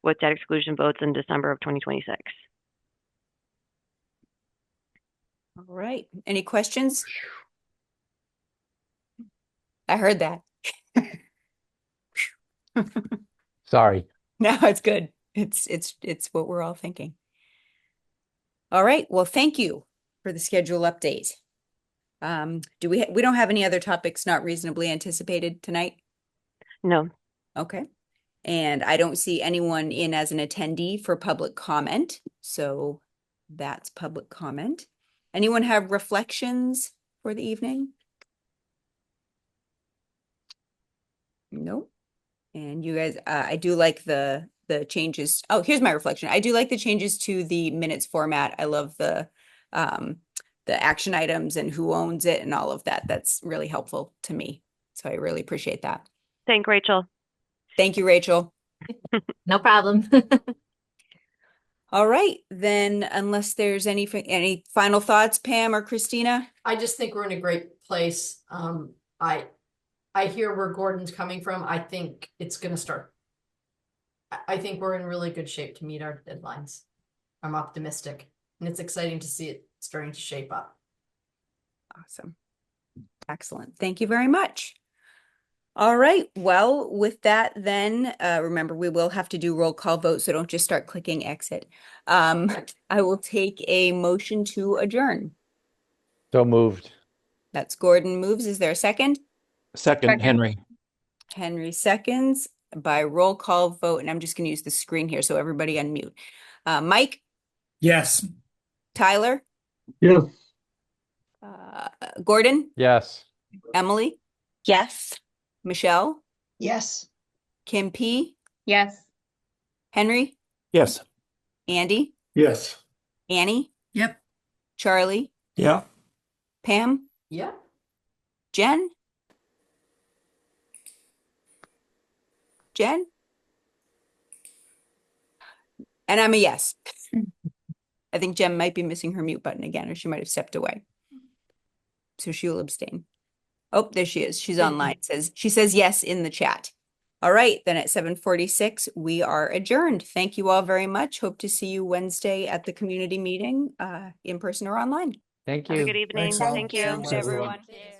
with debt exclusion votes in December of 2026. All right. Any questions? I heard that. Sorry. No, it's good. It's what we're all thinking. All right. Well, thank you for the schedule update. We don't have any other topics not reasonably anticipated tonight? No. Okay. And I don't see anyone in as an attendee for public comment. So that's public comment. Anyone have reflections for the evening? No. And you guys, I do like the changes. Oh, here's my reflection. I do like the changes to the minutes format. I love the action items and who owns it and all of that. That's really helpful to me. So I really appreciate that. Thank Rachel. Thank you, Rachel. No problem. All right, then, unless there's any final thoughts, Pam or Christina? I just think we're in a great place. I hear where Gordon's coming from. I think it's going to start. I think we're in really good shape to meet our deadlines. I'm optimistic, and it's exciting to see it starting to shape up. Awesome. Excellent. Thank you very much. All right. Well, with that, then, remember, we will have to do roll call vote, so don't just start clicking exit. I will take a motion to adjourn. So moved. That's Gordon moves. Is there a second? Second, Henry. Henry seconds by roll call vote. And I'm just going to use the screen here so everybody unmute. Mike? Yes. Tyler? Yes. Gordon? Yes. Emily? Yes. Michelle? Yes. Kim P? Yes. Henry? Yes. Andy? Yes. Annie? Yep. Charlie? Yeah. Pam? Yeah. Jen? Jen? And I'm a yes. I think Jen might be missing her mute button again, or she might have stepped away. So she will abstain. Oh, there she is. She's online. She says yes in the chat. All right, then at 7:46, we are adjourned. Thank you all very much. Hope to see you Wednesday at the community meeting, in person or online. Thank Have a you. good evening. Thanks, all. Thank See you you. Wednesday, everyone. Thank you.